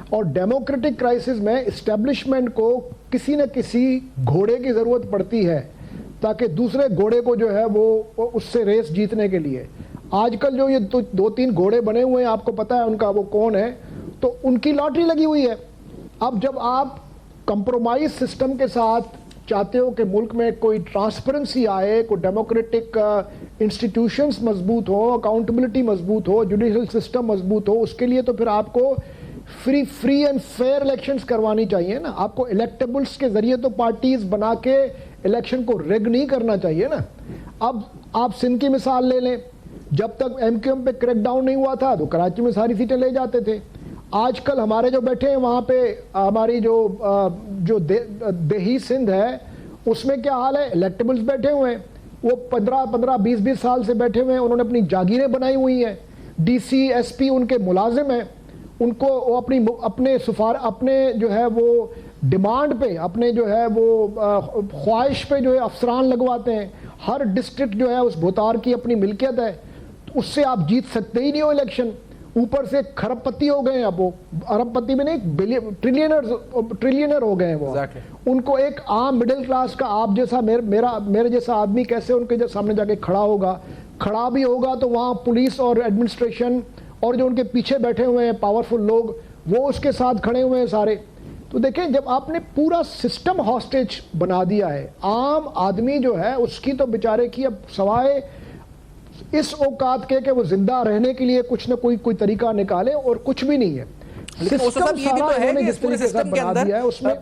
Speaker 3: اور ڈیموکریٹک کرائسس میں اسٹیبلشمنٹ کو کسی نہ کسی گھوڑے کی ضرورت پڑتی ہے تاکہ دوسرے گھوڑے کو جو ہے وہ اس سے ریس جیتنے کے لیے. آج کل جو یہ 2-3 گھوڑے بنے ہوئے ہیں, آپ کو پتہ ہے ان کا وہ کون ہے, تو ان کی لاٹری لگی ہوئی ہے. اب جب آپ کمپرومائز سسٹم کے ساتھ چاہتے ہو کہ ملک میں کوئی ٹرانسپیرنسی آئے, کوئی ڈیموکریٹک انسٹیٹیوشنز مضبوط ہو, اکاؤنٹیبلٹی مضبوط ہو, جوڈیشل سسٹم مضبوط ہو, اس کے لیے تو پھر آپ کو فری اینڈ فیئر الیکشنز کروانی چاہیے نا. آپ کو الیکٹیبلز کے ذریعے تو پارٹیز بنا کے الیکشن کو ریگ نہیں کرنا چاہیے نا. اب آپ سندھ کی مثال لے لیں, جب تک MQM پہ کریک ڈاؤن نہیں ہوا تھا تو کراچی میں ساری سیٹیں لے جاتے تھے. آج کل ہمارے جو بیٹھے ہیں وہاں پہ, ہماری جو دیہی سندھ ہے اس میں کیا حال ہے؟ الیکٹیبلز بیٹھے ہوئے ہیں, وہ 15-20 سال سے بیٹھے ہوئے ہیں, انہوں نے اپنی جاگیریں بنائی ہوئی ہیں, DC SP ان کے ملازم ہیں, ان کو وہ اپنے جو ہے وہ ڈیمانڈ پہ, اپنے جو ہے وہ خواہش پہ جو ہے افسران لگواتے ہیں. ہر ڈسٹرکٹ جو ہے اس بھوتار کی اپنی ملکیت ہے, اس سے آپ جیت سکتے ہی نہیں ہو الیکشن. اوپر سے کھرب پتی ہو گئے ہیں, اب وہ ارب پتی میں نہیں, ٹریلینر ہو گئے ہیں وہ. ان کو ایک عام مڈل کلاس کا آپ جیسا میرے جیسا آدمی کیسے ان کے سامنے جا کے کھڑا ہوگا؟ کھڑا بھی ہوگا تو وہاں پولیس اور ایڈمنسٹریشن اور جو ان کے پیچھے بیٹھے ہوئے ہیں پاورفل لوگ, وہ اس کے ساتھ کھڑے ہوئے ہیں سارے. تو دیکھیں جب آپ نے پورا سسٹم ہاسٹیج بنا دیا ہے, عام آدمی جو ہے اس کی تو بیچارے کی اب سوائے اس اوقات کے کہ وہ زندہ رہنے کے لیے کچھ نہ کوئی طریقہ نکالے, اور کچھ بھی نہیں ہے.
Speaker 2: لیکن اس صاحب یہ بھی تو ہے کہ اس پورے سسٹم کے اندر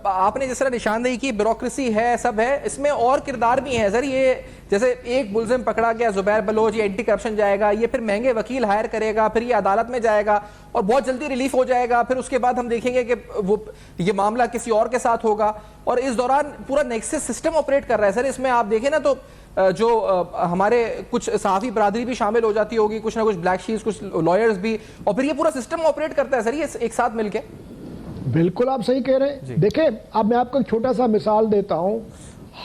Speaker 2: آپ نے جس طرح نشاندہی کی, بیوروکریسی ہے, سب ہے, اس میں اور کردار بھی ہیں سر. یہ جیسے ایک ملزم پکڑا گیا زبیر بلوچ, یہ اینٹی کرپشن جائے گا, یہ پھر مہنگے وکیل ہائر کرے گا, پھر یہ عدالت میں جائے گا اور بہت جلدی ریلیف ہو جائے گا, پھر اس کے بعد ہم دیکھیں گے کہ وہ یہ معاملہ کسی اور کے ساتھ ہوگا, اور اس دوران پورا نیکسس سسٹم آپریٹ کر رہا ہے سر. اس میں آپ دیکھیں نا تو جو ہمارے کچھ صحافی برادری بھی شامل ہو جاتی ہوگی, کچھ نہ کچھ بلیک شیپس, کچھ لائرز بھی, اور پھر یہ پورا سسٹم آپریٹ کرتا ہے سر یہ ایک ساتھ مل کے.
Speaker 3: بالکل آپ صحیح کہہ رہے ہیں. دیکھیں اب میں آپ کو ایک چھوٹا سا مثال دیتا ہوں.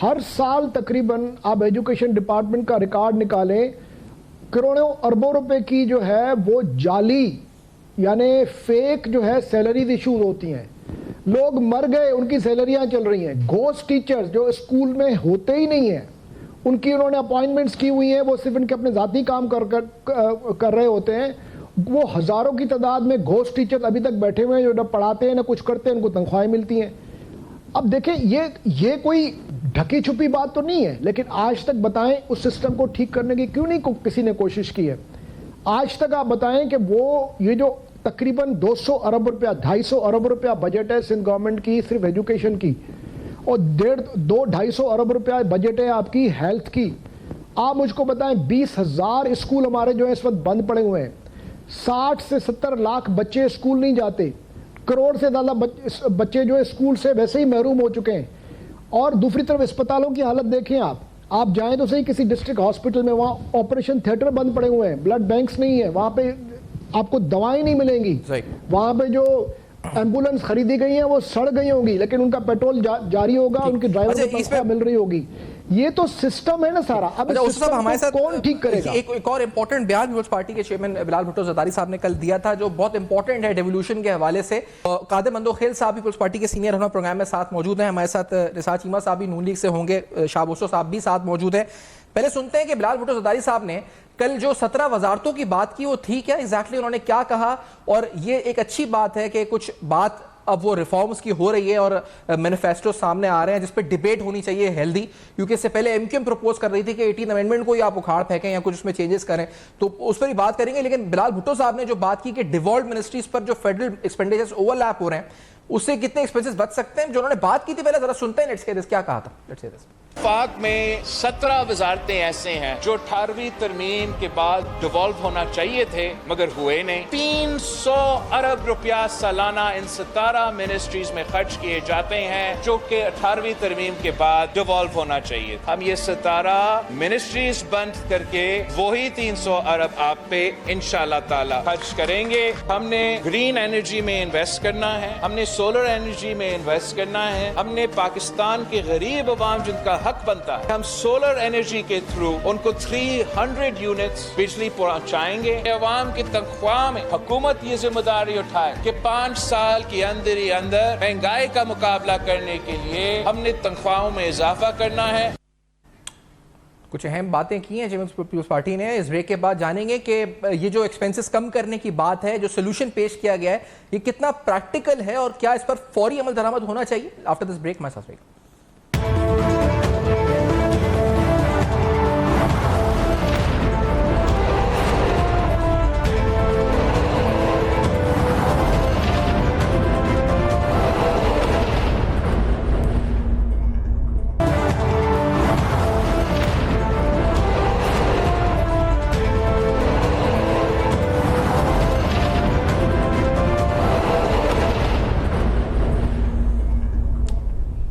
Speaker 3: ہر سال تقریباً آپ ایجوکیشن ڈپارٹمنٹ کا ریکارڈ نکالیں, کروڑوں اربوں روپے کی جو ہے وہ جعلی یعنی فیک جو ہے سیلریز ایشوز ہوتی ہیں. لوگ مر گئے, ان کی سیلریاں چل رہی ہیں. گھوسٹ ٹیچرز جو اسکول میں ہوتے ہی نہیں ہیں, ان کی انہوں نے اپوائنٹمنٹس کی ہوئی ہیں, وہ صرف ان کے اپنے ذاتی کام کر رہے ہوتے ہیں. وہ ہزاروں کی تعداد میں گھوسٹ ٹیچر ابھی تک بیٹھے ہوئے ہیں جو نہ پڑھاتے ہیں نہ کچھ کرتے ہیں, ان کو تنخواہیں ملتی ہیں. اب دیکھیں یہ کوئی ڈھکی چھپی بات تو نہیں ہے, لیکن آج تک بتائیں اس سسٹم کو ٹھیک کرنے کی کیوں نہیں کسی نے کوشش کی ہے؟ آج تک آپ بتائیں کہ یہ جو تقریباً 200 ارب روپیہ 250 ارب روپیہ بجٹ ہے سندھ گورنمنٹ کی صرف ایجوکیشن کی, اور 250 ارب روپیہ بجٹ ہے آپ کی ہیلتھ کی. آپ مجھ کو بتائیں 20,000 اسکول ہمارے جو ہیں اس وقت بند پڑے ہوئے ہیں, 60 سے 70 لاکھ بچے اسکول نہیں جاتے, کروڑ سے زیادہ بچے جو اسکول سے ویسے ہی محروم ہو چکے ہیں. اور دوسری طرف اسپتالوں کی حالت دیکھیں آپ جائیں تو صحیح کسی ڈسٹرکٹ ہاسپٹل میں, وہاں آپریشن تھیٹر بند پڑے ہوئے ہیں, بلڈ بینکس نہیں ہیں, وہاں پہ آپ کو دوائیں نہیں ملیں گی, وہاں پہ جو ایمبولنس خریدی گئی ہیں وہ سڑ گئی ہوگی لیکن ان کا پیٹرول جاری ہوگا, ان کی ڈرائیور کو تنخواہ مل رہی ہوگی. یہ تو سسٹم ہے نا سارا. اب
Speaker 2: ہمارے ساتھ
Speaker 3: کون ٹھیک کرے گا؟
Speaker 2: ایک اور امپورٹنٹ بیان پیپلز پارٹی کے چیئرمین بلال بھٹو زرداری صاحب نے کل دیا تھا جو بہت امپورٹنٹ ہے ڈیولوشن کے حوالے سے. قادر مندوخیل صاحب پیپلز پارٹی کے سینئر رہنما پروگرام میں ساتھ موجود ہیں. ہمارے ساتھ رسا چیمہ صاحب بھی نون لیگ سے ہوں گے, شاہ بوسو صاحب بھی ساتھ موجود ہیں. پہلے سنتے ہیں کہ بلال بھٹو زرداری صاحب نے کل جو 17 وزارتوں کی بات کی وہ تھی کیا ایگزیکٹلی، انہوں نے کیا کہا، اور یہ ایک اچھی بات ہے کہ کچھ بات اب وہ ریفارمز کی ہو رہی ہے اور مینیفیسٹو سامنے آ رہے ہیں جس پہ ڈیبیٹ ہونی چاہیے ہیلدی، کیونکہ اس سے پہلے ایم کیو ایم پروپوز کر رہی تھی کہ 18 امینڈمنٹ کو ہی آپ اکھاڑ پھینکیں یا کچھ اس میں چینجز کریں، تو اس پر ہی بات کریں گے. لیکن بلال بھٹو صاحب نے جو بات کی کہ ڈیوالوڈ منسٹریز پر جو فیڈرل ایکسپینڈیچرز اوور لیپ ہو رہے ہیں اس سے کتنے ایکسپینسز بچ سکتے ہیں، جو انہوں نے بات کی تھی پہلے ذرا سنتے ہیں. لیٹس ہیئر دس، کیا کہا تھا، لیٹس ہیئر دس.
Speaker 5: پاک میں 17 وزارتیں ایسے ہیں جو 18ویں ترمیم کے بعد ڈیوالو ہونا چاہیے تھے مگر ہوئے نہیں. 300 ارب روپیہ سالانہ ان 17 منسٹریز میں خرچ کیے جاتے ہیں جو کہ 18ویں ترمیم کے بعد ڈیوالو ہونا چاہیے. ہم یہ 17 منسٹریز بند کر کے وہی 300 ارب آپ پہ انشاءاللہ تعالی خرچ کریں گے. ہم نے گرین انرجی میں انویسٹ کرنا ہے، ہم نے سولر انرجی میں انویسٹ کرنا ہے، ہم نے پاکستان کے غریب عوام جن کا حق بنتا ہے ہم سولر انرجی کے تھرو ان کو 300 یونٹس بجلی پہنچائیں گے. عوام کی تنخواہ میں حکومت یہ ذمہ داری اٹھائے کہ 5 سال کے اندر ہی اندر مہنگائی کا مقابلہ کرنے کے لیے ہم نے تنخواہوں میں اضافہ کرنا ہے.
Speaker 2: کچھ اہم باتیں کی ہیں پیپلز پارٹی نے. اس بریک کے بعد جانیں گے کہ یہ جو ایکسپینسز کم کرنے کی بات ہے، جو سولوشن پیش کیا گیا ہے، یہ کتنا پریکٹیکل ہے اور کیا اس پر فوری عمل درآمد ہونا چاہیے. آفٹر دس بریک ہمارے ساتھ رہیے.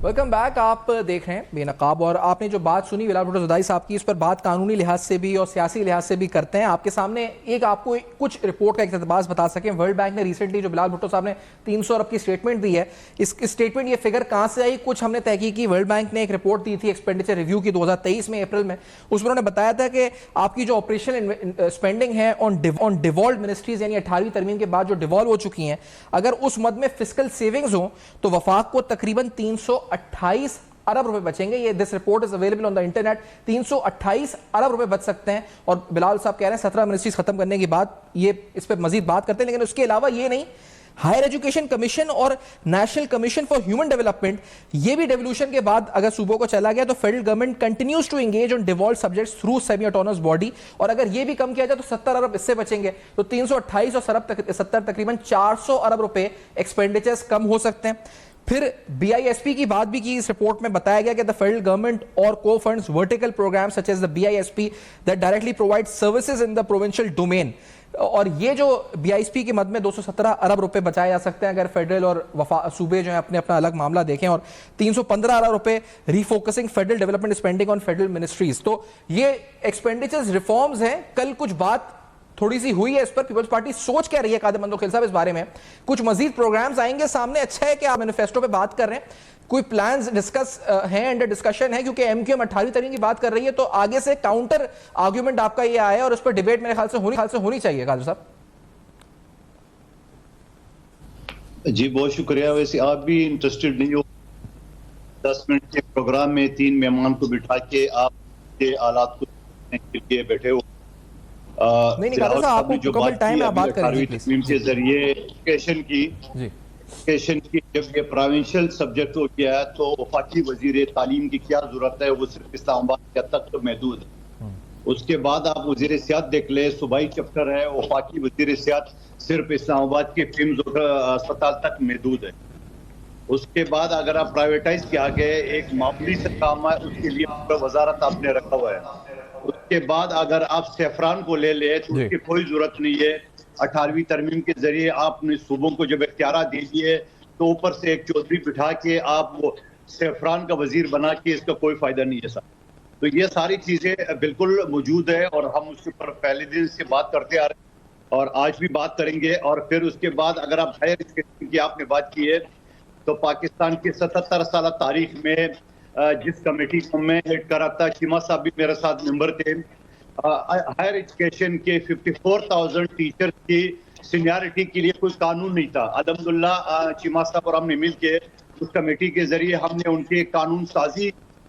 Speaker 2: Welcome back. آپ دیکھ رہے ہیں بے نقاب، اور آپ نے جو بات سنی بلال بھٹو زرداری صاحب کی، اس پر بات قانونی لحاظ سے بھی اور سیاسی لحاظ سے بھی کرتے ہیں. آپ کے سامنے ایک آپ کو کچھ رپورٹ کا اقتباس بتا سکیں. ورلڈ بینک نے ریسنٹلی جو بلال بھٹو صاحب نے 300 ارب کی اسٹیٹمنٹ دی ہے، اس اسٹیٹمنٹ یہ فگر کہاں سے آئی؟ کچھ ہم نے تحقیق کی. ورلڈ بینک نے ایک رپورٹ دی تھی ایکسپینڈیچر ریویو کی 2023 میں اپریل میں. اس میں انہوں نے بتایا تھا کہ آپ کی جو آپریشنل اسپینڈنگ ہے آن ڈیوالوڈ منسٹریز، یعنی 18ویں ترمیم کے بعد جو ڈیوالو ہو چکی ہیں، اگر اس مد میں فسکل سیونگز ہوں تو وفاق کو تقریباً 328 ارب روپے بچیں گے. یہ this report is available on the internet. 328 ارب روپے بچ سکتے ہیں. اور بلال صاحب کہہ رہے ہیں 17 منسٹریز ختم کرنے کے بعد یہ اس پہ مزید بات کرتے ہیں. لیکن اس کے علاوہ یہ نہیں، ہائر ایجوکیشن کمیشن اور national commission for human development, یہ بھی ڈیولوشن کے بعد اگر صوبوں کو چلا گیا تو federal government continues to engage on devolved subjects through semi autonomous body. اور اگر یہ بھی کم کیا جائے تو 70 ارب اس سے بچیں گے. تو 328 اور 70 تقریباً 400 ارب روپے ایکسپینڈیچرز کم ہو سکتے ہیں. پھر بی آئی ایس پی کی بات بھی کی. اس رپورٹ میں بتایا گیا کہ the federal government or co-funds vertical programs such as the BISP that directly provide services in the provincial domain. اور یہ جو بی آئی ایس پی کے مد میں 217 ارب روپے بچائے جا سکتے ہیں اگر فیڈرل اور صوبے جو ہیں اپنا الگ معاملہ دیکھیں. اور 315 ارب روپے refocusing federal development spending on federal ministries. تو یہ ایکسپینڈیچرز ریفارمز ہیں. کل کچھ بات تھوڑی سی ہوئی ہے اس پر. پیپلز پارٹی سوچ کیا رہی ہے قادر مندوخیل صاحب اس بارے میں؟ کچھ مزید پروگرامز آئیں گے سامنے. اچھا ہے کہ آپ مینیفیسٹو پہ بات کر رہے ہیں. کوئی پلانز ڈسکس ہیں، انڈر ڈسکشن ہے؟ کیونکہ ایم کیو ایم 18ویں ترمیم کی بات کر رہی ہے تو آگے سے کاؤنٹر آرگیومنٹ آپ کا یہ آیا اور اس پر ڈیبیٹ میرے خیال سے ہونی چاہیے. قادر صاحب
Speaker 6: جی بہت شکریہ. ویسے آپ بھی انٹرسٹڈ نہیں ہو 10 منٹ کے پروگرام میں 3 مہمان کو بٹھا کے آپ کے آلات کو کے لیے بیٹھے ہو.
Speaker 2: نہیں قادر صاحب، آپ کو مکمل ٹائم ہے، آپ بات کریں
Speaker 6: ترمیم کے ذریعے ایجوکیشن کی جب یہ پروونشل سبجیکٹ ہو گیا ہے تو وفاقی وزیر تعلیم کی کیا ضرورت ہے؟ وہ صرف اسلام آباد کے تک تو محدود ہے. اس کے بعد آپ وزیر سیاحت دیکھ لیں، صوبائی چیپٹر ہے. وفاقی وزیر سیاحت صرف اسلام آباد کے فیمز اسپتال تک محدود ہے. اس کے بعد اگر آپ پرائیویٹائز کیا گئے ایک معمولی سے کام ہے، اس کے لیے وزارت آپ نے رکھا ہوا ہے. اس کے بعد اگر آپ سیفران کو لے لیں تو اس کی کوئی ضرورت نہیں ہے. 18ویں ترمیم کے ذریعے آپ نے صوبوں کو جب اختیارات دے دیے تو اوپر سے ایک چودھری بٹھا کے آپ وہ سیفران کا وزیر بنا کے اس کا کوئی فائدہ نہیں ہے سر. تو یہ ساری چیزیں بالکل موجود ہے اور ہم اس کے اوپر پہلے دن سے بات کرتے آ رہے ہیں اور آج بھی بات کریں گے. اور پھر اس کے بعد اگر آپ ہائر ایجوکیشن کی آپ نے بات کی ہے تو پاکستان کی 77 سالہ تاریخ میں جس کمیٹی کو میں ہیڈ کرا تھا، شیما صاحب بھی میرے ساتھ ممبر تھے. ہائر ایجوکیشن کے 54,000 ٹیچرز کی سینیارٹی کے لیے کوئی قانون نہیں تھا. الحمدللہ شیما صاحب اور ہم نے مل کے اس کمیٹی کے ذریعے ہم نے ان کے قانون سازی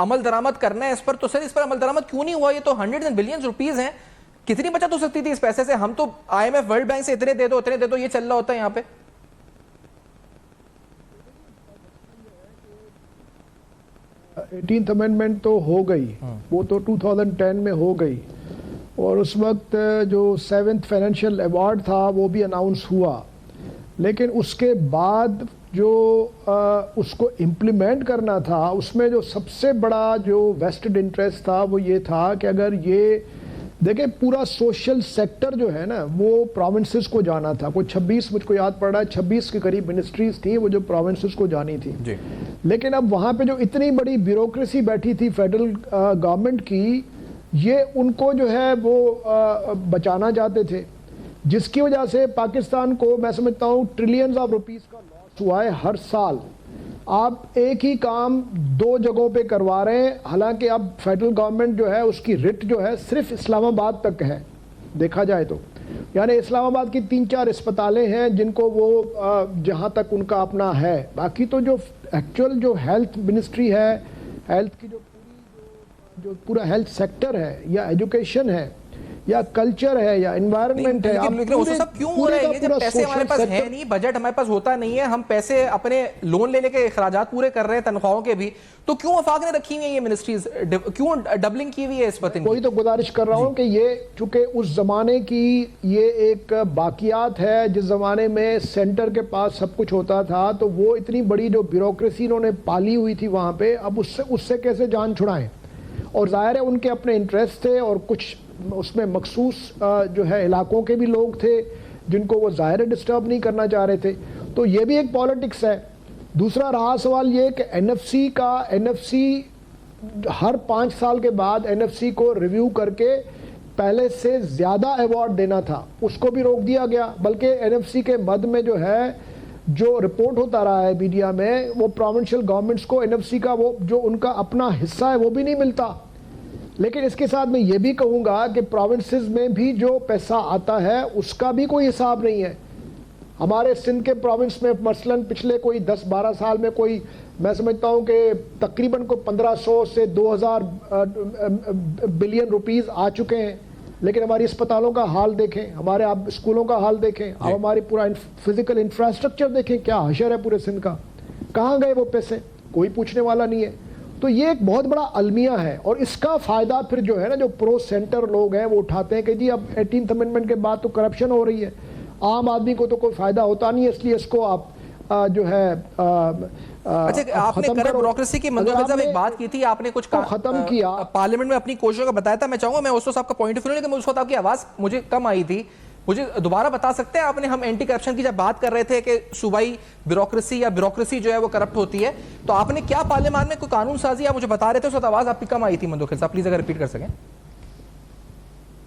Speaker 2: عمل درآمد کرنا ہے اس پر, تو سر اس پر عمل درآمد کیوں نہیں ہوا؟ یہ تو ہنڈریڈ بلین روپیز ہیں, کتنی بچت ہو سکتی تھی اس پیسے سے؟ ہم تو I M F World Bank سے اتنے دے دو یہ چل رہا ہوتا ہے یہاں پہ.
Speaker 3: 18th امینڈمنٹ تو ہو گئی, وہ تو 2010 میں ہو گئی, اور اس وقت جو 7th فائنینشیل ایوارڈ تھا وہ بھی اناؤنس ہوا, لیکن اس کے بعد جو اس کو امپلیمنٹ کرنا تھا اس میں جو سب سے بڑا جو ویسٹڈ انٹرسٹ تھا وہ یہ تھا کہ اگر یہ دیکھیں پورا سوشل سیکٹر جو ہے نا وہ پروونسز کو جانا تھا, کوئی 26 مجھ کو یاد پڑ رہا ہے 26 کے قریب منسٹریز تھیں وہ جو پروونسز کو جانی تھی
Speaker 2: جی.
Speaker 3: لیکن اب وہاں پہ جو اتنی بڑی بیوروکریسی بیٹھی تھی فیڈرل گورنمنٹ کی, یہ ان کو جو ہے وہ بچانا چاہتے تھے, جس کی وجہ سے پاکستان کو میں سمجھتا ہوں ٹریلینز آف روپیز کا لاس ہوا ہے ہر سال. آپ ایک ہی کام 2 جگہوں پہ کروا رہے ہیں, حالانکہ اب فیڈرل گورنمنٹ جو ہے اس کی رٹ جو ہے صرف اسلام آباد تک ہے دیکھا جائے تو, یعنی اسلام آباد کی 3-4 اسپتالیں ہیں جن کو وہ جہاں تک ان کا اپنا ہے, باقی تو جو ایکچوئل جو ہیلتھ منسٹری ہے, ہیلتھ کی جو پورا ہیلتھ سیکٹر ہے یا ایجوکیشن ہے یا کلچر ہے یا انوائرمنٹ ہے,
Speaker 2: کیوں ہو رہا ہے یہ جب پیسے ہمارے پاس ہے نہیں, بجٹ ہمارے پاس ہوتا نہیں ہے, ہم پیسے اپنے لون لینے کے اخراجات پورے کر رہے ہیں تنخواہوں کے بھی, تو کیوں وفاق نے رکھی ہوئی ہیں یہ منسٹریز, کیوں ڈبلنگ کی ہوئی ہے اس وقت؟
Speaker 3: کوئی تو گزارش کر رہا ہوں کہ یہ چونکہ اس زمانے کی یہ ایک باقیات ہے, جس زمانے میں سینٹر کے پاس سب کچھ ہوتا تھا تو وہ اتنی بڑی جو بیوروکریسی انہوں نے پالی ہوئی تھی وہاں پہ, اب اس سے کیسے جان چھڑائیں, اور ظاہر ہے ان کے اپنے انٹرسٹ تھے اور کچھ اس میں مخصوص جو ہے علاقوں کے بھی لوگ تھے جن کو وہ ظاہر ڈسٹرب نہیں کرنا چاہ رہے تھے, تو یہ بھی ایک پالیٹکس ہے. دوسرا رہا سوال یہ کہ این ایف سی ہر 5 سال کے بعد این ایف سی کو ریویو کر کے پہلے سے زیادہ ایوارڈ دینا تھا, اس کو بھی روک دیا گیا, بلکہ این ایف سی کے مد میں جو ہے جو رپورٹ ہوتا رہا ہے میڈیا میں وہ پروونشل گورنمنٹس کو این ایف سی کا وہ جو ان کا اپنا حصہ ہے وہ بھی نہیں ملتا. لیکن اس کے ساتھ میں یہ بھی کہوں گا کہ پروونسز میں بھی جو پیسہ آتا ہے اس کا بھی کوئی حساب نہیں ہے. ہمارے سندھ کے پروونس میں مثلاً پچھلے کوئی 10-12 سال میں کوئی میں سمجھتا ہوں کہ تقریباً کو 1500 سے 2000 بلین روپیز آ چکے ہیں, لیکن ہماری اسپتالوں کا حال دیکھیں, ہمارے آپ اسکولوں کا حال دیکھیں, اب ہماری پورا فزیکل انفراسٹرکچر دیکھیں, کیا حشر ہے پورے سندھ کا, کہاں گئے وہ پیسے, کوئی پوچھنے والا نہیں ہے. تو یہ ایک بہت بڑا المیہ ہے, اور اس کا فائدہ پھر جو ہے نا جو پرو سینٹر لوگ ہیں وہ اٹھاتے ہیں کہ جی اب 18th امینڈمنٹ کے بعد تو کرپشن ہو رہی ہے, عام آدمی کو تو کوئی فائدہ ہوتا نہیں ہے, اس لیے اس کو آپ جو ہے
Speaker 2: اچھا آپ نے کرپٹ بیوروکریسی کی منظور صاحب ایک بات کی تھی, آپ نے کچھ
Speaker 3: ختم کیا
Speaker 2: پارلیمنٹ میں اپنی کوششوں کا بتایا تھا, میں چاہوں گا میں استاد صاحب کا پوائنٹ آف ویو, لیکن اس وقت آپ کی آواز مجھے کم آئی تھی, مجھے دوبارہ بتا سکتے ہیں آپ نے, ہم اینٹی کرپشن کی جب بات کر رہے تھے کہ صوبائی بیوروکریسی یا بیوروکریسی جو ہے وہ کرپٹ ہوتی ہے, تو آپ نے کیا پارلیمان میں کوئی قانون سازی آپ مجھے بتا رہے تھے, اس وقت آواز آپ کی کم آئی تھی مندوخیل صاحب, پلیز اگر ریپیٹ کر سکیں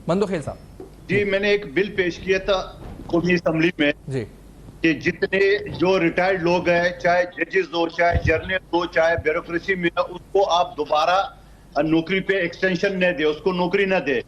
Speaker 2: مندوخیل صاحب.
Speaker 6: جی میں نے ایک بل پیش کیا تھا قومی اسمبلی میں
Speaker 2: جی
Speaker 6: کہ جتنے جو ریٹائرڈ لوگ ہیں, چاہے ججز ہو, چاہے جرنل ہو, چاہے بیوروکریسی میں, اس کو آپ دوبارہ نوکری پہ ایکسٹینشن نہ دے, اس کو نوکری نہ دے.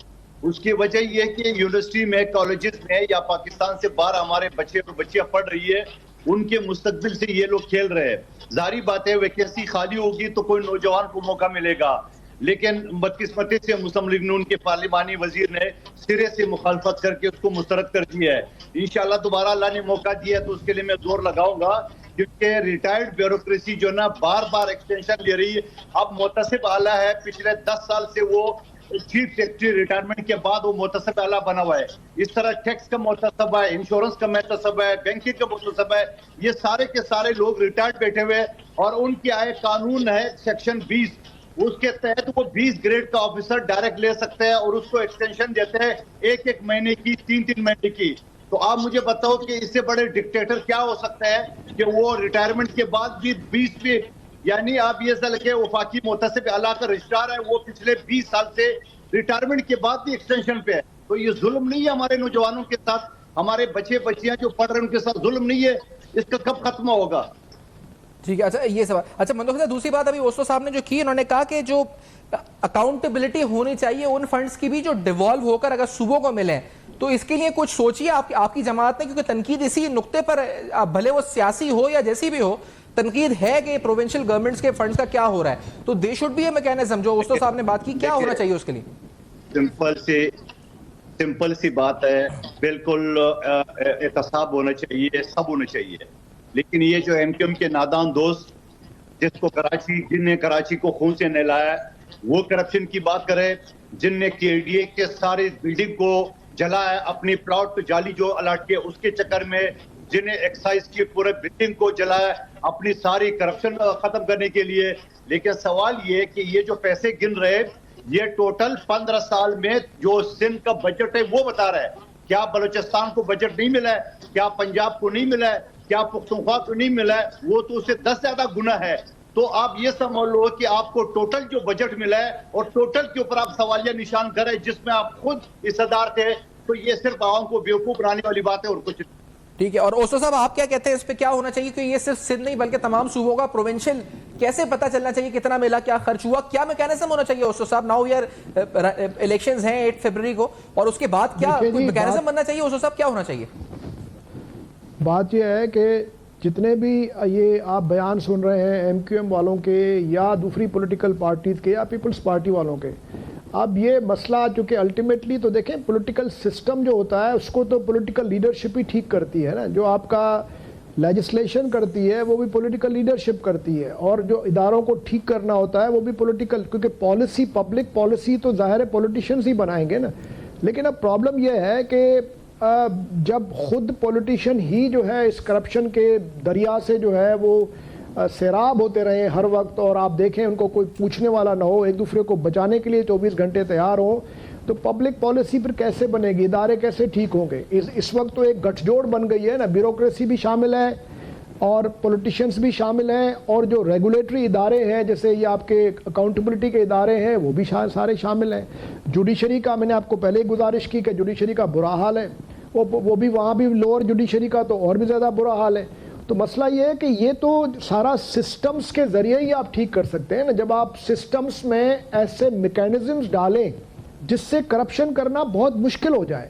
Speaker 6: اس کی وجہ یہ کہ یونیورسٹی میں, کالجز میں یا پاکستان سے باہر ہمارے بچے اور بچیاں پڑھ رہی ہے, ان کے مستقبل سے یہ لوگ کھیل رہے ہیں. ظاہری بات ہے ویکینسی خالی ہوگی تو کوئی نوجوان کو موقع ملے گا, لیکن بدقسمتی سے مسلم لیگ نون کے پارلیمانی وزیر نے سرے سے مخالفت کر کے اس کو مسترد کر دیا ہے. انشاءاللہ دوبارہ اللہ نے موقع دیا تو اس کے لیے میں زور لگاؤں گا, کیونکہ ریٹائرڈ بیوروکریسی جو نا بار بار ایکسٹینشن لے رہی ہے. اب محتسب اعلیٰ ہے, پچھلے 10 سال سے وہ چیف سیکرٹری ریٹائرمنٹ کے بعد وہ محتسب اعلیٰ بنا ہوا ہے. اس طرح ٹیکس کا محتسب ہے, انشورنس کا محتسب ہے, بینکنگ کا محتسب ہے, یہ سارے کے سارے لوگ ریٹائرڈ بیٹھے ہوئے, اور ان کے آئے قانون ہے سیکشن 20, اس کے تحت وہ 20 گریڈ کا آفیسر ڈائریکٹ لے سکتے ہیں, اور اس کو ایکسٹینشن دیتے ہیں 1-1 مہینے کی, 3-3 مہینے کی. تو آپ مجھے بتاؤ کہ اس سے بڑے ڈکٹیٹر کیا ہو سکتا ہے کہ وہ ریٹائرمنٹ کے بعد بھی 20 پہ, یعنی آپ یہ سل کے وفاقی محتسب اعلیٰ کا رجسٹرار ہے, وہ پچھلے 20 سال سے ریٹائرمنٹ کے بعد بھی ایکسٹینشن پہ ہے. تو یہ ظلم نہیں ہے ہمارے نوجوانوں کے ساتھ, ہمارے بچے بچیاں جو پڑھ رہے ہیں ان کے ساتھ ظلم نہیں ہے, اس کا کب ختم ہوگا؟
Speaker 2: ٹھیک ہے. اچھا یہ سوال, اچھا مندوخیل صاحب دوسری بات ابھی اوسو صاحب نے جو کی, انہوں نے کہا کہ جو اکاؤنٹیبلٹی ہونی چاہیے ان فنڈز کی بھی جو ڈیوالو ہو کر اگر صوبوں کو ملیں, تو اس کے لیے کچھ سوچیے آپ کی جماعت نے, کیونکہ تنقید اسی نقطے پر بھلے وہ سیاسی ہو یا جیسی بھی ہو, تنقید ہے کہ پروونشل گورنمنٹس کے فنڈز کا کیا ہو رہا ہے, تو they should be a mechanism, جو اوسطو صاحب نے بات کی, کیا ہونا چاہیے اس کے لیے؟
Speaker 6: سمپل سی بات ہے, بالکل احتساب ہونا چاہیے, سب ہونا چاہیے. لیکن یہ جو ایم کیو ایم کے نادان دوست جس کو جن نے کراچی کو خون سے نہلایا ہے, وہ کرپشن کی بات کرے, جن نے کے ڈی اے کے سارے بلڈنگ کو جلایا, اپنی پلاٹ جعلی جو الاٹ کیے اس کے چکر میں, جنہیں ایکسائز کی پورے بلڈنگ کو جلایا اپنی ساری کرپشن ختم کرنے کے لیے. لیکن سوال یہ ہے کہ یہ جو پیسے گن رہے, یہ ٹوٹل 15 سال میں جو سندھ کا بجٹ ہے وہ بتا رہا ہے. کیا بلوچستان کو بجٹ نہیں ملا ہے, کیا پنجاب کو نہیں ملا ہے, کیا پختونخوا کو نہیں ملا ہے, وہ تو اسے 10 زیادہ گنا ہے. تو آپ یہ سمجھ لو کہ آپ کو ٹوٹل جو بجٹ ملا ہے اور ٹوٹل کے اوپر آپ سوالیہ نشان کریں جس میں آپ خود حصہ تھے, تو یہ صرف عوام کو بیوقوف بنانے والی بات ہے اور کچھ.
Speaker 2: ٹھیک ہے, اور اوسطو صاحب آپ کیا کہتے ہیں اس پہ کیا ہونا چاہیے, کہ یہ صرف سندھ نہیں بلکہ تمام صوبوں کا پروونشل کیسے پتہ چلنا چاہیے کتنا ملا, کیا خرچ ہوا, کیا میکینزم ہونا چاہیے اوسطو صاحب؟ ناؤ وی آر الیکشنز ہیں 8 فروری کو, اور اس کے بعد کیا میکینزم بننا چاہیے اوسطو صاحب, کیا ہونا چاہیے؟
Speaker 3: بات یہ ہے کہ جتنے بھی یہ آپ بیان سن رہے ہیں ایم کیو ایم والوں کے یا دوسری پولیٹیکل پارٹیز کے یا پیپلز پارٹی والوں کے, اب یہ مسئلہ چونکہ الٹیمیٹلی تو دیکھیں پولیٹیکل سسٹم جو ہوتا ہے اس کو تو پولیٹیکل لیڈرشپ ہی ٹھیک کرتی ہے نا, جو آپ کا لیجسلیشن کرتی ہے وہ بھی پولیٹیکل لیڈرشپ کرتی ہے, اور جو اداروں کو ٹھیک کرنا ہوتا ہے وہ بھی پولیٹیکل, کیونکہ پالیسی پبلک پالیسی تو ظاہر ہے پولیٹیشنز ہی بنائیں گے نا. لیکن اب پرابلم یہ ہے کہ جب خود پولیٹیشین ہی جو ہے اس کرپشن کے دریا سے جو ہے وہ سیراب ہوتے رہے ہر وقت, اور آپ دیکھیں ان کو کوئی پوچھنے والا نہ ہو, ایک دوسرے کو بچانے کے لیے 24 گھنٹے تیار ہوں, تو پبلک پالیسی پھر کیسے بنے گی, ادارے کیسے ٹھیک ہوں گے؟ اس وقت تو ایک گٹھ جوڑ بن گئی ہے نا, بیوروکریسی بھی شامل ہے اور پولیٹیشینز بھی شامل ہیں, اور جو ریگولیٹری ادارے ہیں جیسے یہ آپ کے اکاؤنٹیبلٹی کے ادارے ہیں وہ بھی سارے شامل ہیں. جوڈیشری کا میں نے آپ کو پہلے ہی گزارش کی کہ جوڈیشری کا برا حال ہے, وہ بھی وہاں بھی لوور جوڈیشری کا تو اور بھی زیادہ برا حال ہے. تو مسئلہ یہ ہے کہ یہ تو سارا سسٹمز کے ذریعے ہی آپ ٹھیک کر سکتے ہیں نا, جب آپ سسٹمز میں ایسے میکینزمز ڈالیں جس سے کرپشن کرنا بہت مشکل ہو جائے.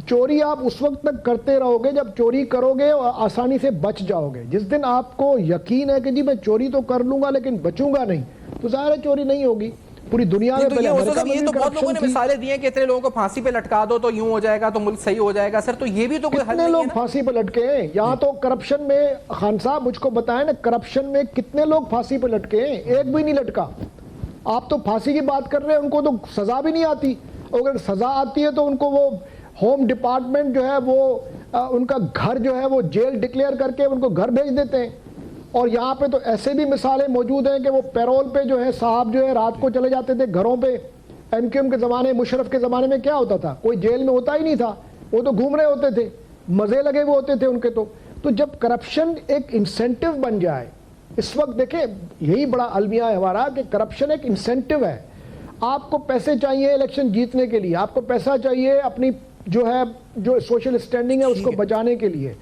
Speaker 3: چوری آپ اس وقت تک کرتے رہو گے جب چوری کرو گے اور آسانی سے بچ جاؤ گے. جس دن آپ کو یقین ہے کہ جی میں چوری تو کر لوں گا لیکن بچوں گا نہیں, تو ظاہر ہے چوری نہیں ہوگی. پوری دنیا میں
Speaker 2: یہ تو بہت لوگوں نے مثالیں دی ہیں کہ اتنے لوگوں کو پھانسی پہ لٹکا دو تو یوں ہو جائے گا, تو ملک صحیح ہو جائے گا. سر تو یہ بھی تو کوئی حل نہیں ہے.
Speaker 3: کتنے لوگ پھانسی پہ لٹکے ہیں یہاں تو کرپشن میں؟ خان صاحب مجھ کو بتائیں نا, کرپشن میں کتنے لوگ پھانسی پہ لٹکے ہیں؟ ایک بھی نہیں لٹکا. آپ تو پھانسی کی بات کر رہے ہیں, ان کو تو سزا بھی نہیں آتی, اگر سزا آتی ہے تو ان کو وہ ہوم ڈپارٹمنٹ جو ہے وہ ان کا گھر جو ہے وہ جیل ڈکلیئر کر کے ان کو گھر بھیج دیتے ہیں. اور یہاں پہ تو ایسے بھی مثالیں موجود ہیں کہ وہ پیرول پہ جو ہے صاحب جو ہے رات کو چلے جاتے تھے گھروں پہ. ایم کیو ایم کے زمانے, مشرف کے زمانے میں کیا ہوتا تھا, کوئی جیل میں ہوتا ہی نہیں تھا, وہ تو گھوم رہے ہوتے تھے, مزے لگے ہوئے ہوتے تھے ان کے. تو جب کرپشن ایک انسینٹیو بن جائے, اس وقت دیکھیں یہی بڑا المیہ ہے ہمارا کہ کرپشن ایک انسینٹیو ہے. آپ کو پیسے چاہیے الیکشن جیتنے کے لیے, آپ کو پیسہ چاہیے اپنی جو ہے جو سوشل اسٹینڈنگ ہے اس کو بچانے کے لیے.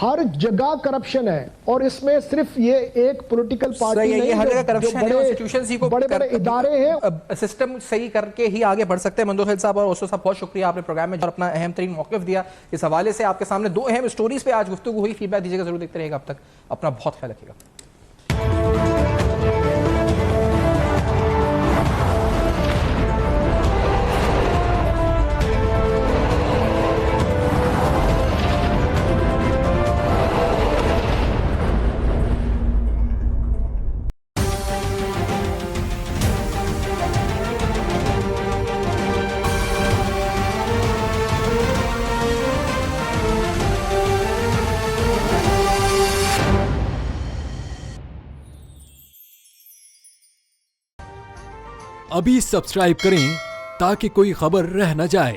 Speaker 3: ہر جگہ کرپشن ہے, اور اس میں صرف یہ ایک پولیٹیکل پارٹی نہیں, بڑے بڑے ادارے ہیں.
Speaker 2: سسٹم صحیح کر کے ہی آگے بڑھ سکتے ہیں. مندوخیل صاحب اور اوسطو صاحب بہت شکریہ, آپ نے پروگرام میں اور اپنا اہم ترین موقف دیا. اس حوالے سے آپ کے سامنے 2 اہم سٹوریز پہ آج گفتگو ہوئی. فیڈ بیک دیجیے گا, ضرور دیکھتے رہے گا. اب تک اپنا بہت خیال رکھیے گا.
Speaker 7: ابھی سبسکرائب کریں تاکہ کوئی خبر رہ نہ جائے.